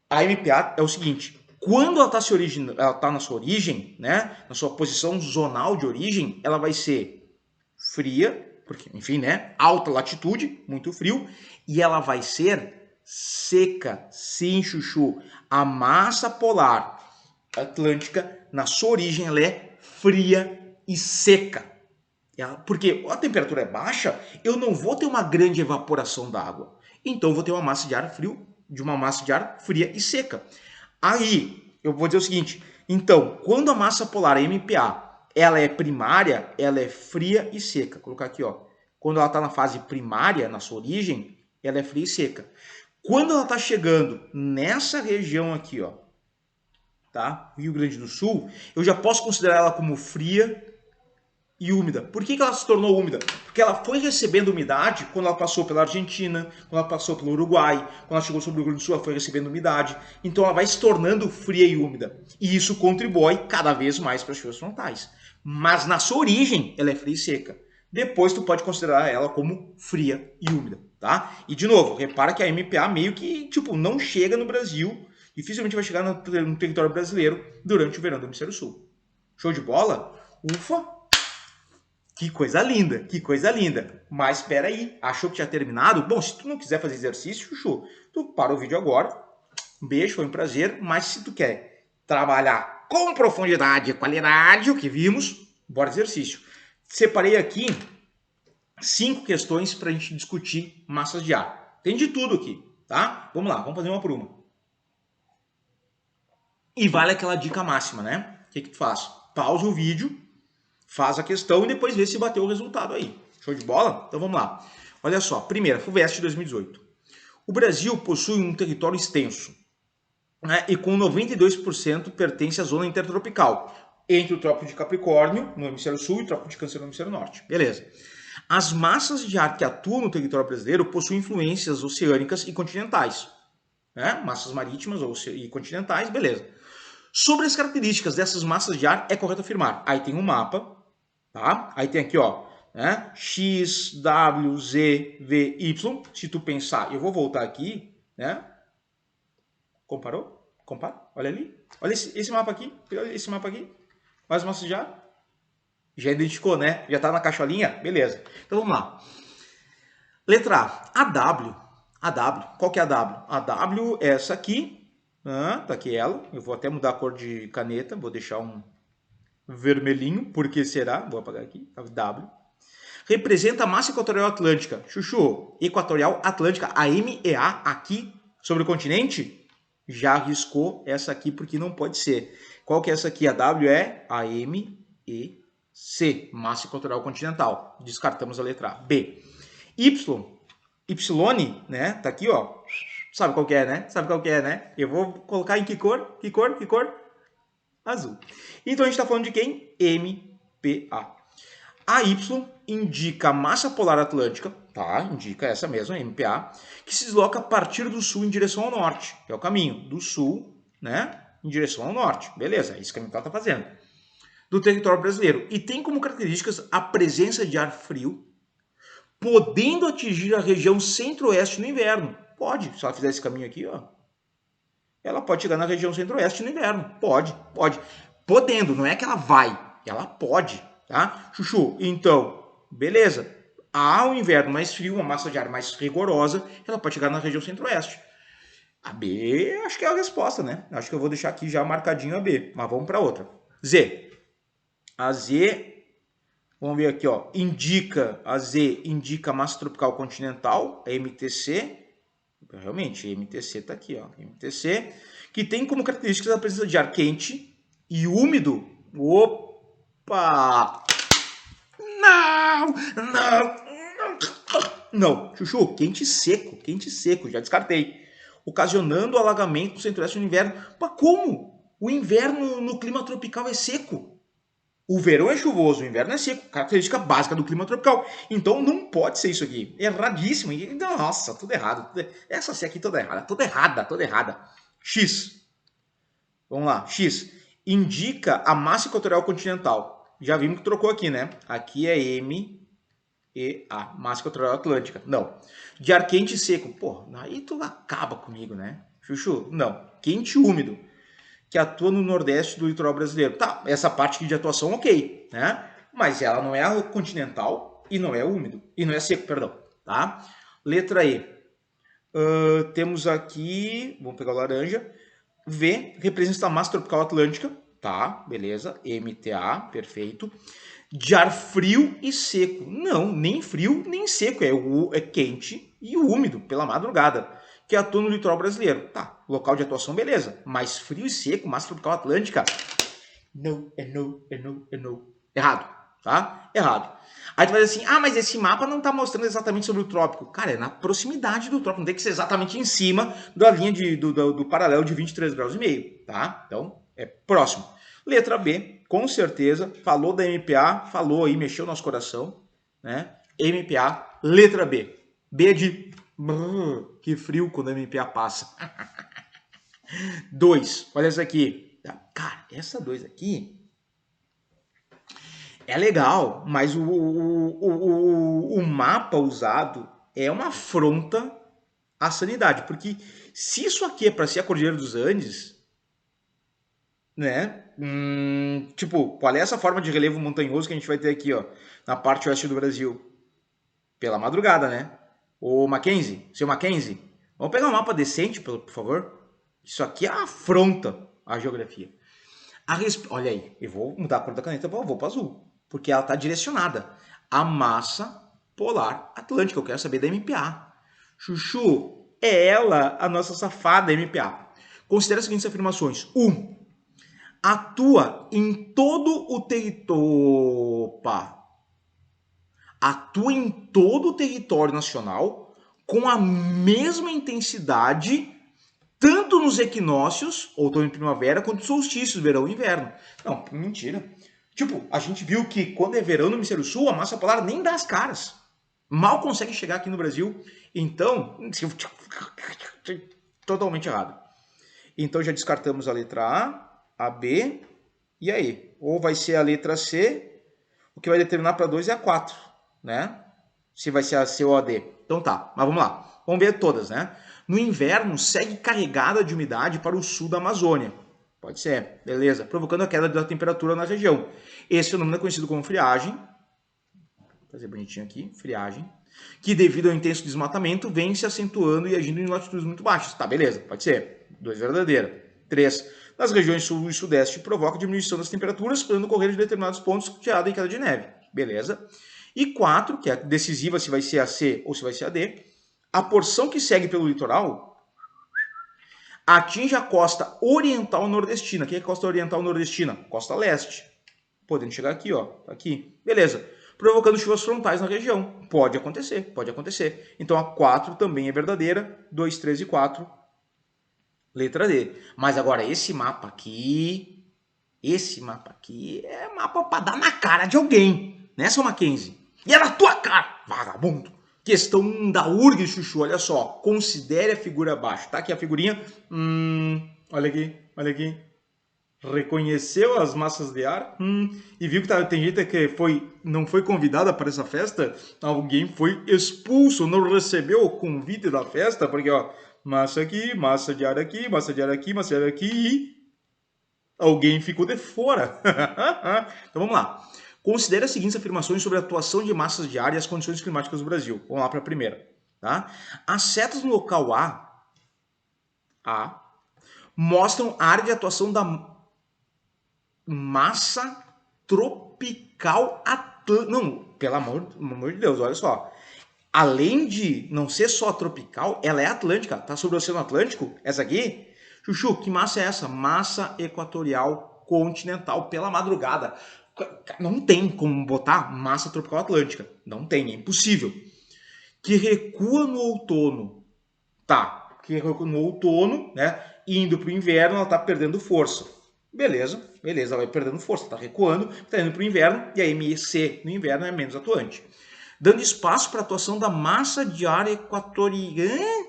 A MPA é o seguinte, quando ela está na sua origem, né, na sua posição zonal de origem, ela vai ser fria, porque, enfim, né, alta latitude, muito frio, e ela vai ser seca, sim, chuchu. A massa polar atlântica, na sua origem, ela é fria e seca. Porque a temperatura é baixa, eu não vou ter uma grande evaporação da água. Então, eu vou ter uma massa de ar frio, de uma massa de ar fria e seca. Aí, eu vou dizer o seguinte, então, quando a massa polar, a MPA, ela é primária, ela é fria e seca. Vou colocar aqui, ó. Quando ela está na fase primária, na sua origem, ela é fria e seca. Quando ela está chegando nessa região aqui, ó, tá? Rio Grande do Sul, eu já posso considerar ela como fria e úmida. Por que ela se tornou úmida? Porque ela foi recebendo umidade quando ela passou pela Argentina, quando ela passou pelo Uruguai, quando ela chegou sobre o Rio Grande do Sul, ela foi recebendo umidade. Então ela vai se tornando fria e úmida. E isso contribui cada vez mais para as chuvas frontais. Mas na sua origem, ela é fria e seca. Depois tu pode considerar ela como fria e úmida, tá? E de novo, repara que a MPA meio que, tipo, não chega no Brasil, dificilmente vai chegar no território brasileiro durante o verão do Hemisfério Sul. Show de bola? Ufa! Que coisa linda, que coisa linda. Mas espera aí, achou que tinha terminado? Bom, se tu não quiser fazer exercício, chuchu, tu para o vídeo agora. Um beijo, foi um prazer. Mas se tu quer trabalhar com profundidade e qualidade, o que vimos, bora exercício. Separei aqui 5 questões para a gente discutir massas de ar. Tem de tudo aqui, tá? Vamos lá, vamos fazer uma por uma. E vale aquela dica máxima, né? O que tu faz? Pausa o vídeo, faz a questão e depois vê se bateu o resultado aí. Show de bola? Então vamos lá. Olha só, primeira, FUVEST de 2018. O Brasil possui um território extenso, né, e com 92% pertence à zona intertropical, entre o Trópico de Capricórnio, no hemisfério sul, e o Trópico de Câncer no hemisfério norte. Beleza. As massas de ar que atuam no território brasileiro possuem influências oceânicas e continentais. Né? Massas marítimas e continentais, beleza. Sobre as características dessas massas de ar, é correto afirmar. Aí tem um mapa, tá? Aí tem aqui, ó, né? X, W, Z, V, Y. Se tu pensar, eu vou voltar aqui, né? Comparou? Compara? Olha ali. Olha esse mapa aqui. Olha esse mapa aqui. Olha as massas de ar. Já identificou, né? Já tá na caixolinha? Beleza. Então vamos lá. Letra A. AW. AW. Qual que é a W? A W é essa aqui. Tá aqui ela. Eu vou até mudar a cor de caneta. Vou deixar um vermelhinho. Por que será? Vou apagar aqui. A W. Representa a massa equatorial atlântica. Chuchu. Equatorial atlântica. A MEA aqui sobre o continente. Já arriscou essa aqui porque não pode ser. Qual que é essa aqui? A W é a MEC. Massa equatorial continental. Descartamos a letra A. B. Y, né? Tá aqui, ó. Sabe qual que é, né? Sabe qual que é, né? Eu vou colocar em que cor? Que cor? Que cor? Azul. Então a gente tá falando de quem? MPA. A Y indica a massa polar atlântica, tá? Indica essa mesma, MPA, que se desloca a partir do sul em direção ao norte, que é o caminho do sul, né? Em direção ao norte. Beleza, é isso que a MPA tá fazendo. Do território brasileiro. E tem como características a presença de ar frio, podendo atingir a região centro-oeste no inverno. Pode, se ela fizer esse caminho aqui, ó. Ela pode chegar na região centro-oeste no inverno. Pode. Podendo, não é que ela vai. Ela pode, tá? Chuchu, então, beleza. Há um inverno mais frio, uma massa de ar mais rigorosa, ela pode chegar na região centro-oeste. A B, acho que é a resposta, né? Acho que eu vou deixar aqui já marcadinho a B. Mas vamos para outra. Z. A Z... Vamos ver aqui, ó. A Z indica a massa tropical continental, a MTC. Realmente, a MTC está aqui, ó. MTC, que tem como características a presença de ar quente e úmido. Opa! Não, Chuchu, quente e seco, já descartei. Ocasionando alagamento no centro-oeste no inverno. Mas como? O inverno no clima tropical é seco. O verão é chuvoso, o inverno é seco. Característica básica do clima tropical. Então não pode ser isso aqui. Erradíssimo. Nossa, tudo errado. Essa C aqui toda errada. Toda errada. X. Vamos lá. X. Indica a massa equatorial continental. Já vimos que trocou aqui, né? Aqui é M e A. Massa equatorial atlântica. Não. De ar quente e seco. Pô, aí tu acaba comigo, né? Chuchu? Não. Quente e úmido. Que atua no nordeste do litoral brasileiro. Tá, essa parte aqui de atuação, ok, né? Mas ela não é continental e não é úmido. E não é seco, perdão, tá? Letra E. Temos aqui, vamos pegar o laranja. V, representa a massa tropical atlântica. Tá, beleza. MTA, perfeito. De ar frio e seco. Não, nem frio, nem seco. É quente e úmido pela madrugada. Que atua no litoral brasileiro. Tá, local de atuação, beleza. Mas frio e seco, massa tropical atlântica. No. Errado, tá? Errado. Aí tu vai dizer assim, mas esse mapa não tá mostrando exatamente sobre o trópico. Cara, é na proximidade do trópico, não tem que ser exatamente em cima da linha do paralelo de 23 graus e meio, tá? Então, é próximo. Letra B, com certeza, falou da MPA, falou aí, mexeu no nosso coração, né? MPA, letra B. B de... que frio quando a MPA passa. 2, olha essa aqui. Cara, essa 2 aqui é legal, mas o mapa usado é uma afronta à sanidade. Porque se isso aqui é para ser a Cordilheira dos Andes, né? Tipo, qual é essa forma de relevo montanhoso que a gente vai ter aqui, ó, na parte oeste do Brasil? Pela madrugada, né? Ô Mackenzie, seu Mackenzie, vamos pegar um mapa decente, por favor? Isso aqui é afronta à geografia. Olha aí, eu vou mudar a cor da caneta, vou para azul. Porque ela está direcionada à massa polar atlântica. Eu quero saber da MPA. Chuchu, é ela a nossa safada MPA. Considere as seguintes afirmações. 1. Atua em todo o território... Atua em todo o território nacional com a mesma intensidade, tanto nos equinócios, outono e primavera, quanto nos solstícios, verão e inverno. Não, mentira. Tipo, a gente viu que quando é verão no hemisfério sul, a massa polar nem dá as caras. Mal consegue chegar aqui no Brasil. Então, totalmente errado. Então já descartamos a letra A B, e aí? Ou vai ser a letra C, o que vai determinar para 2 é a 4, né? Se vai ser a C ou a D. Então tá, mas vamos lá. Vamos ver todas, né? No inverno, segue carregada de umidade para o sul da Amazônia. Pode ser, beleza. Provocando a queda da temperatura na região. Esse fenômeno é conhecido como friagem. Vou fazer bonitinho aqui, friagem. Que devido ao intenso desmatamento, vem se acentuando e agindo em latitudes muito baixas. Tá, beleza, pode ser. 2, verdadeira. 3. Nas regiões sul e sudeste, provoca diminuição das temperaturas, podendo ocorrer de determinados pontos geada e queda de neve. Beleza. E 4, que é decisiva se vai ser a C ou se vai ser a D, a porção que segue pelo litoral atinge a costa oriental nordestina. O que é a costa oriental nordestina? Costa leste. Podendo chegar aqui, ó. Aqui. Beleza. Provocando chuvas frontais na região. Pode acontecer, pode acontecer. Então a 4 também é verdadeira. 2, 3 e 4. Letra D. Mas agora esse mapa aqui é mapa para dar na cara de alguém. Né, seu Mackenzie? E é na tua cara, vagabundo. Questão da URG, Chuchu, olha só. Considere a figura abaixo. Tá aqui a figurinha. Olha aqui, olha aqui. Reconheceu as massas de ar e viu que tem gente que não foi convidada para essa festa. Alguém foi expulso, não recebeu o convite da festa, porque ó, massa aqui, massa de ar aqui, massa de ar aqui, massa de ar aqui e alguém ficou de fora. Então vamos lá. Considere as seguintes afirmações sobre a atuação de massas de ar e as condições climáticas do Brasil. Vamos lá para a primeira. Tá? As setas no local A mostram a área de atuação da massa tropical atlântica. Não, pelo amor de Deus, olha só. Além de não ser só tropical, ela é atlântica. Tá sobre o Oceano Atlântico? Essa aqui? Chuchu, que massa é essa? Massa equatorial continental pela madrugada. Não tem como botar massa tropical atlântica. Não tem, é impossível. Que recua no outono. Tá, que recua no outono, né? Indo para o inverno, ela está perdendo força. Beleza, ela vai perdendo força, está recuando, está indo para o inverno, e a MEC no inverno é menos atuante. Dando espaço para a atuação da massa de ar equatoriana.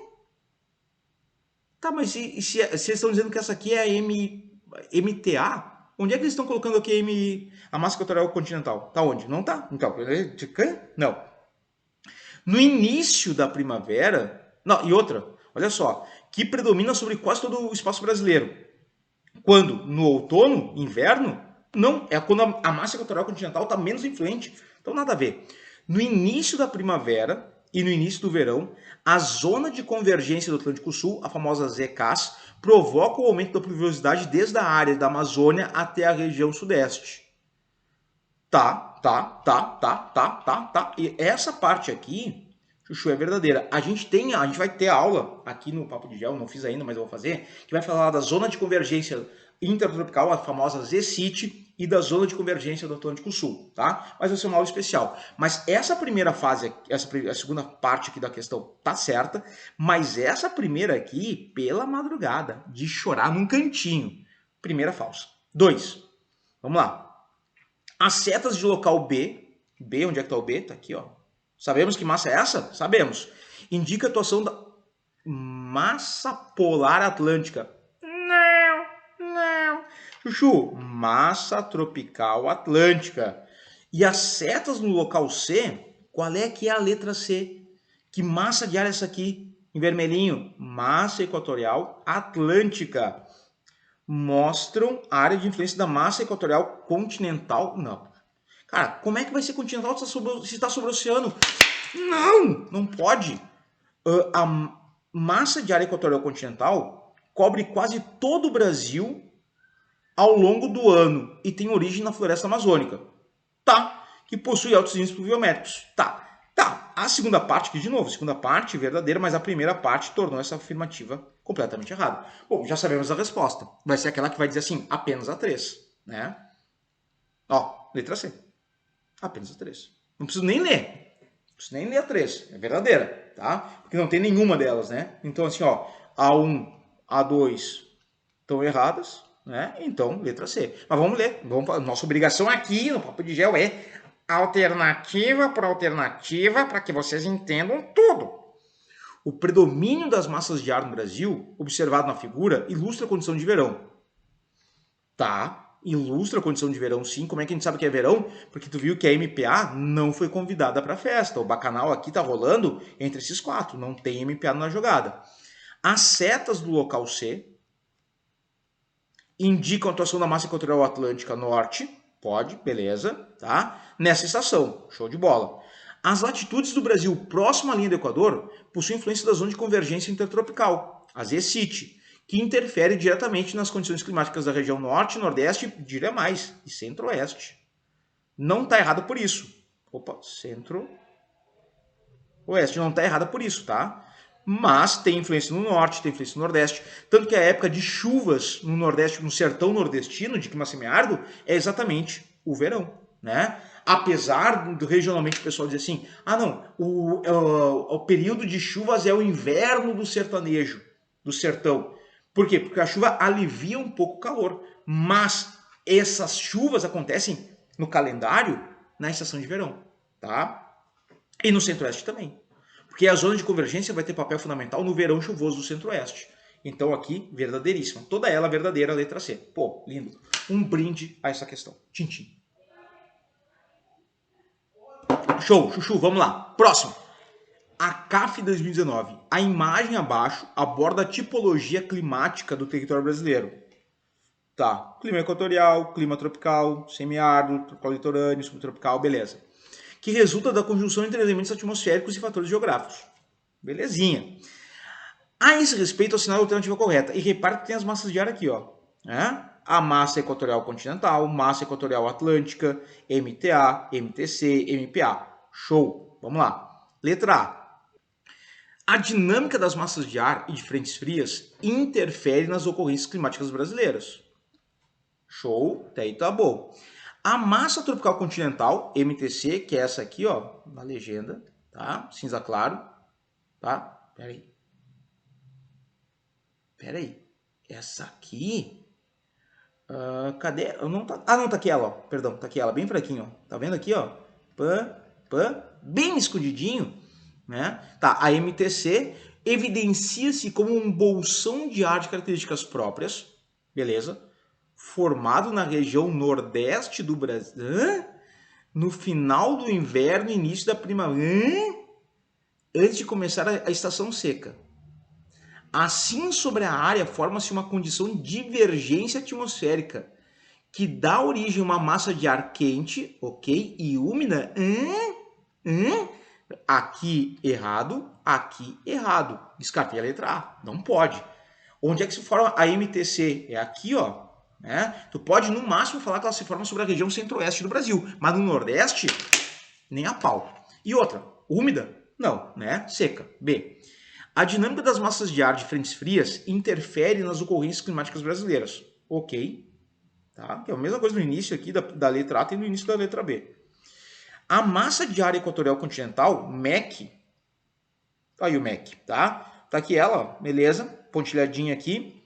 Tá, mas se eles estão dizendo que essa aqui é a MTA, onde é que eles estão colocando aqui a massa equatorial continental? Tá onde? Não tá. Então, não. No início da primavera, não, e outra, olha só, que predomina sobre quase todo o espaço brasileiro. Quando? No outono, inverno? Não, é quando a massa equatorial continental está menos influente. Então nada a ver. No início da primavera e no início do verão, a zona de convergência do Atlântico Sul, a famosa ZCAS, provoca o aumento da pluviosidade desde a área da Amazônia até a região sudeste. Tá. E essa parte aqui, Chuchu, é verdadeira. A gente vai ter aula aqui no Papo de Gel, não fiz ainda, mas eu vou fazer, que vai falar da zona de convergência intertropical, a famosa Z-CIT, e da zona de convergência do Atlântico Sul, tá? Mas vai ser uma aula especial. Mas essa primeira fase, a segunda parte aqui da questão tá certa, mas essa primeira aqui, pela madrugada, de chorar num cantinho. Primeira falsa. 2. Vamos lá. As setas de local B, onde é que tá o B? Tá aqui, ó. Sabemos que massa é essa? Sabemos. Indica a atuação da massa polar atlântica. Não. Chuchu, massa tropical atlântica. E as setas no local C, qual é que é a letra C? Que massa de ar é essa aqui? Em vermelhinho, massa equatorial atlântica. Mostram a área de influência da massa equatorial continental. Não. Cara, como é que vai ser continental se está sobre o oceano? Não pode. A massa de área equatorial continental cobre quase todo o Brasil ao longo do ano e tem origem na floresta amazônica. Tá. Que possui altos índices pluviométricos. Tá. A segunda parte, aqui de novo, segunda parte verdadeira, mas a primeira parte tornou essa afirmativa completamente errada. Bom, já sabemos a resposta. Vai ser aquela que vai dizer assim, apenas a 3, né? Ó, letra C. Apenas a 3. Não preciso nem ler. Não preciso nem ler a 3. É verdadeira, tá? Porque não tem nenhuma delas, né? Então, assim, ó, A1, A2 estão erradas, né? Então, letra C. Mas vamos ler. Nossa obrigação aqui no Papo de Gel é alternativa por alternativa para que vocês entendam tudo. O predomínio das massas de ar no Brasil, observado na figura, ilustra a condição de verão. Tá, ilustra a condição de verão sim. Como é que a gente sabe que é verão? Porque tu viu que a MPA não foi convidada para a festa. O bacanal aqui tá rolando entre esses quatro. Não tem MPA na jogada. As setas do local C indicam a atuação da massa equatorial atlântica norte. Pode, beleza, tá? Nessa estação, show de bola. As latitudes do Brasil próximo à linha do Equador possuem influência da zona de convergência intertropical, a ZCIT, que interfere diretamente nas condições climáticas da região norte, nordeste, diria mais, e centro-oeste. Não está errado por isso. Opa, centro-oeste não está errada por isso, tá? Mas tem influência no norte, tem influência no nordeste. Tanto que a época de chuvas no nordeste, no sertão nordestino, de clima semiárido, é exatamente o verão, né? Apesar do regionalmente o pessoal dizer assim, não, o período de chuvas é o inverno do sertanejo, do sertão. Por quê? Porque a chuva alivia um pouco o calor, mas essas chuvas acontecem no calendário na estação de verão, tá? E no centro-oeste também. Porque a zona de convergência vai ter papel fundamental no verão chuvoso do centro-oeste. Então aqui, verdadeiríssima. Toda ela verdadeira, letra C. Pô, lindo. Um brinde a essa questão. Tchim-tchim. Show, chuchu, vamos lá. Próximo. A CAF 2019. A imagem abaixo aborda a tipologia climática do território brasileiro. Tá, clima equatorial, clima tropical, semiárido, tropical litorâneo, subtropical, beleza. Que resulta da conjunção entre elementos atmosféricos e fatores geográficos. Belezinha. A esse respeito, assinale a alternativa correta. E repare que tem as massas de ar aqui, ó. A massa equatorial continental, massa equatorial atlântica, MTA, MTC, MPA. Show. Vamos lá. Letra A. A dinâmica das massas de ar e de frentes frias interfere nas ocorrências climáticas brasileiras. Show. Até aí tá bom. A massa tropical continental, MTC, que é essa aqui, ó, na legenda, tá? Cinza claro, tá? Pera aí. Essa aqui... cadê? Não tá aqui ela, ó. Perdão, tá aqui ela, bem fraquinho, ó. Tá vendo aqui, ó? Bem escondidinho, né? Tá, a MTC evidencia-se como um bolsão de ar de características próprias, beleza? Formado na região nordeste do Brasil, no final do inverno e início da primavera, antes de começar a estação seca. Assim, sobre a área, forma-se uma condição de divergência atmosférica, que dá origem a uma massa de ar quente, ok, e úmida. Aqui errado, aqui errado. Descartei a letra A, não pode. Onde é que se forma a MTC? É aqui, ó. Né? Tu pode, no máximo, falar que ela se forma sobre a região centro-oeste do Brasil, mas no nordeste, nem a pau. E outra, úmida? Não, né? Seca. B. A dinâmica das massas de ar de frentes frias interfere nas ocorrências climáticas brasileiras. Ok. Tá? Que é a mesma coisa no início aqui da letra A tem no início da letra B. A massa de ar equatorial continental, MEC, aí o MEC, tá? Tá aqui ela, ó, beleza, pontilhadinha aqui.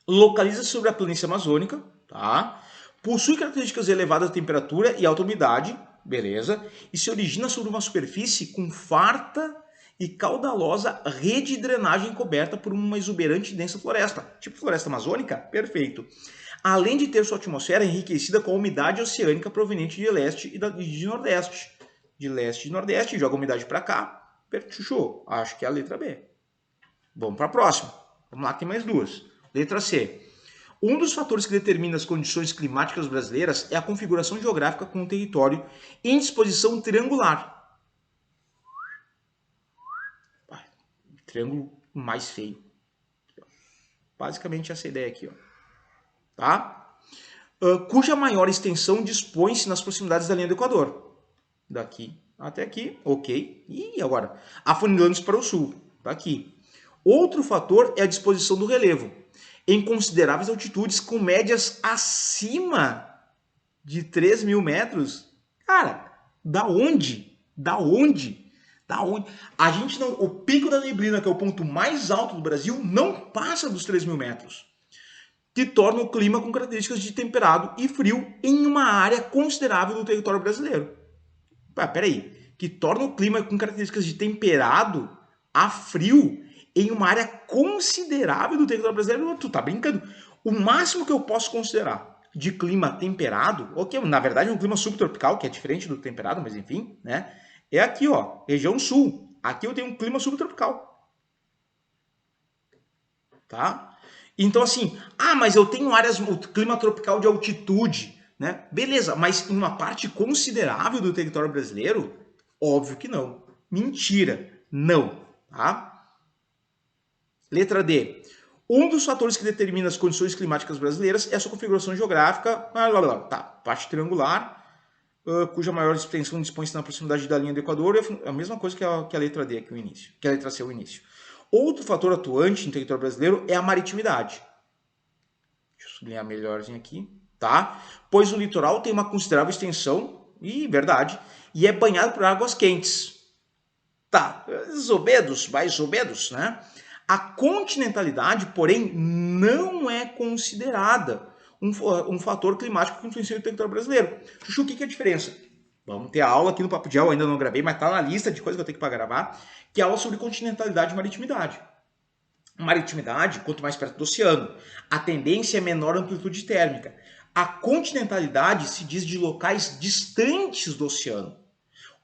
Localiza-se sobre a planície amazônica, tá? Possui características elevadas de temperatura e alta umidade, beleza? E se origina sobre uma superfície com farta e caudalosa rede de drenagem coberta por uma exuberante e densa floresta. Tipo floresta amazônica? Perfeito. Além de ter sua atmosfera enriquecida com a umidade oceânica proveniente de leste e de nordeste. De leste e nordeste, joga a umidade para cá. Chuchu, acho que é a letra B. Vamos para a próxima. Vamos lá, tem mais duas. Letra C. Um dos fatores que determina as condições climáticas brasileiras é a configuração geográfica com o território em disposição triangular. Triângulo mais feio. Basicamente essa ideia aqui, ó. Tá? Cuja maior extensão dispõe-se nas proximidades da linha do Equador. Daqui até aqui, ok. E agora? Afunilando-se para o sul. Daqui. Outro fator é a disposição do relevo, em consideráveis altitudes com médias acima de 3.000 metros. Cara, da onde? Da onde? Da onde? A gente não, o Pico da Neblina, que é o ponto mais alto do Brasil, não passa dos 3.000 metros. que torna o clima com características de temperado e frio em uma área considerável do território brasileiro. Peraí, que torna o clima com características de temperado a frio em uma área considerável do território brasileiro? Tu tá brincando? O máximo que eu posso considerar de clima temperado, ou que na verdade é um clima subtropical, que é diferente do temperado, mas enfim, né? É aqui, ó, região sul. Aqui eu tenho um clima subtropical. Tá? Então assim, mas eu tenho áreas, o clima tropical de altitude, né? Beleza, mas em uma parte considerável do território brasileiro? Óbvio que não. Mentira, não, tá? Letra D. Um dos fatores que determina as condições climáticas brasileiras é a sua configuração geográfica, tá, parte triangular, cuja maior extensão dispõe-se na proximidade da linha do Equador, é a mesma coisa que a letra D aqui, o início, que a letra C, o início. Outro fator atuante no território brasileiro é a maritimidade. Deixa eu sublinhar melhorzinho aqui, tá? Pois o litoral tem uma considerável extensão, verdade, e é banhado por águas quentes. Tá, mais ou menos, né? A continentalidade, porém, não é considerada um fator climático que influencia o território brasileiro. Chuchu, o que é a diferença? Vamos ter a aula aqui no Papo de Gel, ainda não gravei, mas tá na lista de coisas que eu tenho que gravar, que é a aula sobre continentalidade e maritimidade. Maritimidade, quanto mais perto do oceano, a tendência é menor amplitude térmica. A continentalidade se diz de locais distantes do oceano,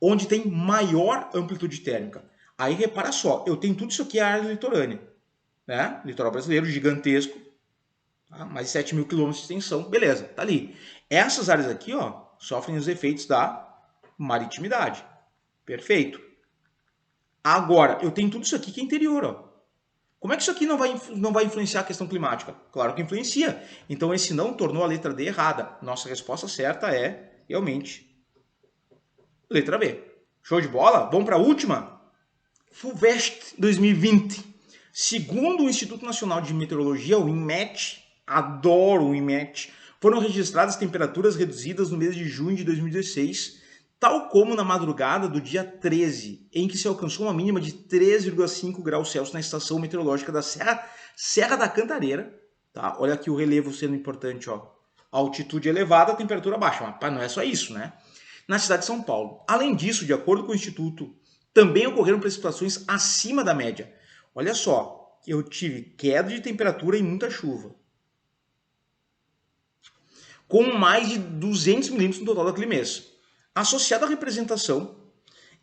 onde tem maior amplitude térmica. Aí repara só, eu tenho tudo isso aqui, a área litorânea, né? Litoral brasileiro gigantesco, tá? Mais de 7 mil quilômetros de extensão, beleza, tá ali. Essas áreas aqui, ó, sofrem os efeitos da maritimidade. Perfeito. Agora, eu tenho tudo isso aqui que é interior, ó. Como é que isso aqui não vai influenciar a questão climática? Claro que influencia. Então esse não tornou a letra D errada. Nossa resposta certa é, realmente, letra B. Show de bola? Vamos para a última? FUVEST 2020. Segundo o Instituto Nacional de Meteorologia, o INMET, adoro o INMET, foram registradas temperaturas reduzidas no mês de junho de 2016, tal como na madrugada do dia 13, em que se alcançou uma mínima de 3,5 graus Celsius na estação meteorológica da Serra da Cantareira. Tá? Olha aqui o relevo sendo importante, ó. A altitude elevada, a temperatura baixa, mas não é só isso, né? Na cidade de São Paulo. Além disso, de acordo com o Instituto, também ocorreram precipitações acima da média. Olha só, eu tive queda de temperatura e muita chuva, com mais de 200 milímetros no total daquele mês. Associado à representação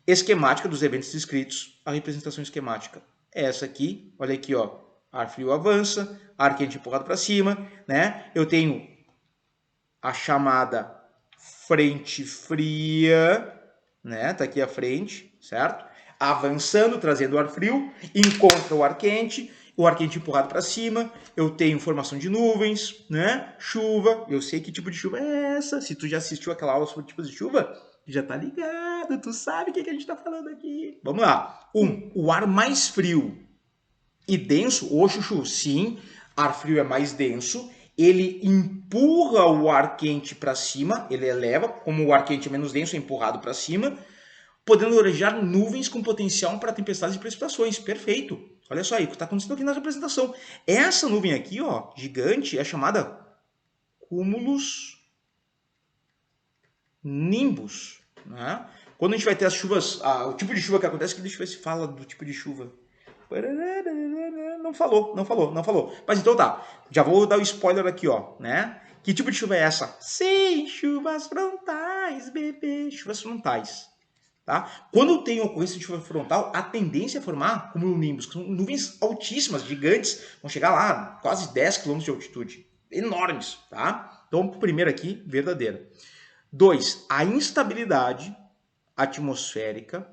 esquemática dos eventos descritos, a representação esquemática é essa aqui, olha aqui, ó, ar frio avança, ar quente empurrado para cima, né? Eu tenho a chamada frente fria, né? Tá aqui a frente, certo? Avançando, trazendo o ar frio, encontra o ar quente empurrado para cima, eu tenho formação de nuvens, né? Chuva, eu sei que tipo de chuva é essa. Se tu já assistiu aquela aula sobre tipos de chuva, já tá ligado, tu sabe o que a gente tá falando aqui. Vamos lá. O ar mais frio e denso, Chuchu, sim, ar frio é mais denso, ele empurra o ar quente para cima, ele eleva, como o ar quente é menos denso, é empurrado para cima, podendo originar nuvens com potencial para tempestades e precipitações. Perfeito. Olha só aí, o que está acontecendo aqui na representação. Essa nuvem aqui, ó, gigante, é chamada cúmulos nimbus. Né? Quando a gente vai ter as chuvas, o tipo de chuva que acontece, deixa eu ver se fala do tipo de chuva. Não falou. Mas então tá, já vou dar o spoiler aqui, ó, né? Que tipo de chuva é essa? Sim, chuvas frontais, bebê, chuvas frontais. Tá? Quando tem ocorrência de chuva frontal, a tendência é formar cumulonimbus, que são nuvens altíssimas, gigantes, vão chegar lá, quase 10 km de altitude. Enormes, tá? Então, primeiro aqui, verdadeira. 2. A instabilidade atmosférica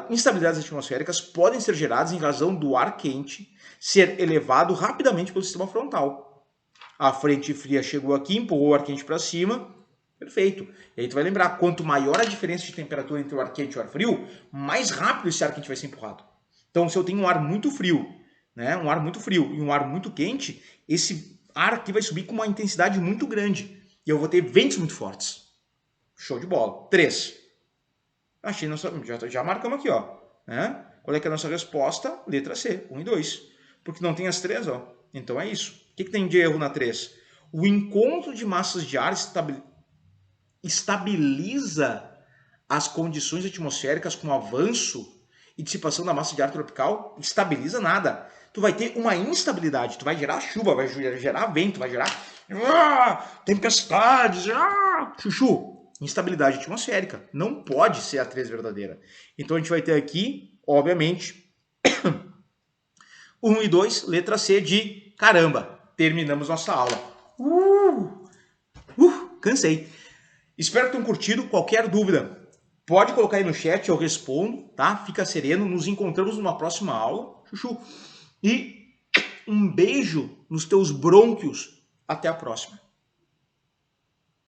instabilidades atmosféricas podem ser geradas em razão do ar quente ser elevado rapidamente pelo sistema frontal. A frente fria chegou aqui, empurrou o ar quente para cima, perfeito. E aí tu vai lembrar, quanto maior a diferença de temperatura entre o ar quente e o ar frio, mais rápido esse ar quente vai ser empurrado. Então, se eu tenho um ar muito frio, né, um ar muito frio e um ar muito quente, esse ar aqui vai subir com uma intensidade muito grande. E eu vou ter ventos muito fortes. Show de bola. 3. Achei nossa, já marcamos aqui, ó. Né? Qual é que é a nossa resposta? Letra C, 1 e 2. Porque não tem as 3, ó. Então é isso. que tem de erro na 3? O encontro de massas de ar estabiliza as condições atmosféricas com avanço e dissipação da massa de ar tropical? Estabiliza nada. Tu vai ter uma instabilidade, tu vai gerar chuva, vai gerar vento, vai gerar tempestades, chuchu. Instabilidade atmosférica. Não pode ser a 3 verdadeira. Então a gente vai ter aqui, obviamente, 1 e 2, letra C de caramba. Terminamos nossa aula. Cansei. Espero que tenham curtido. Qualquer dúvida, pode colocar aí no chat, eu respondo, tá? Fica sereno. Nos encontramos numa próxima aula. Chuchu. E um beijo nos teus brônquios. Até a próxima.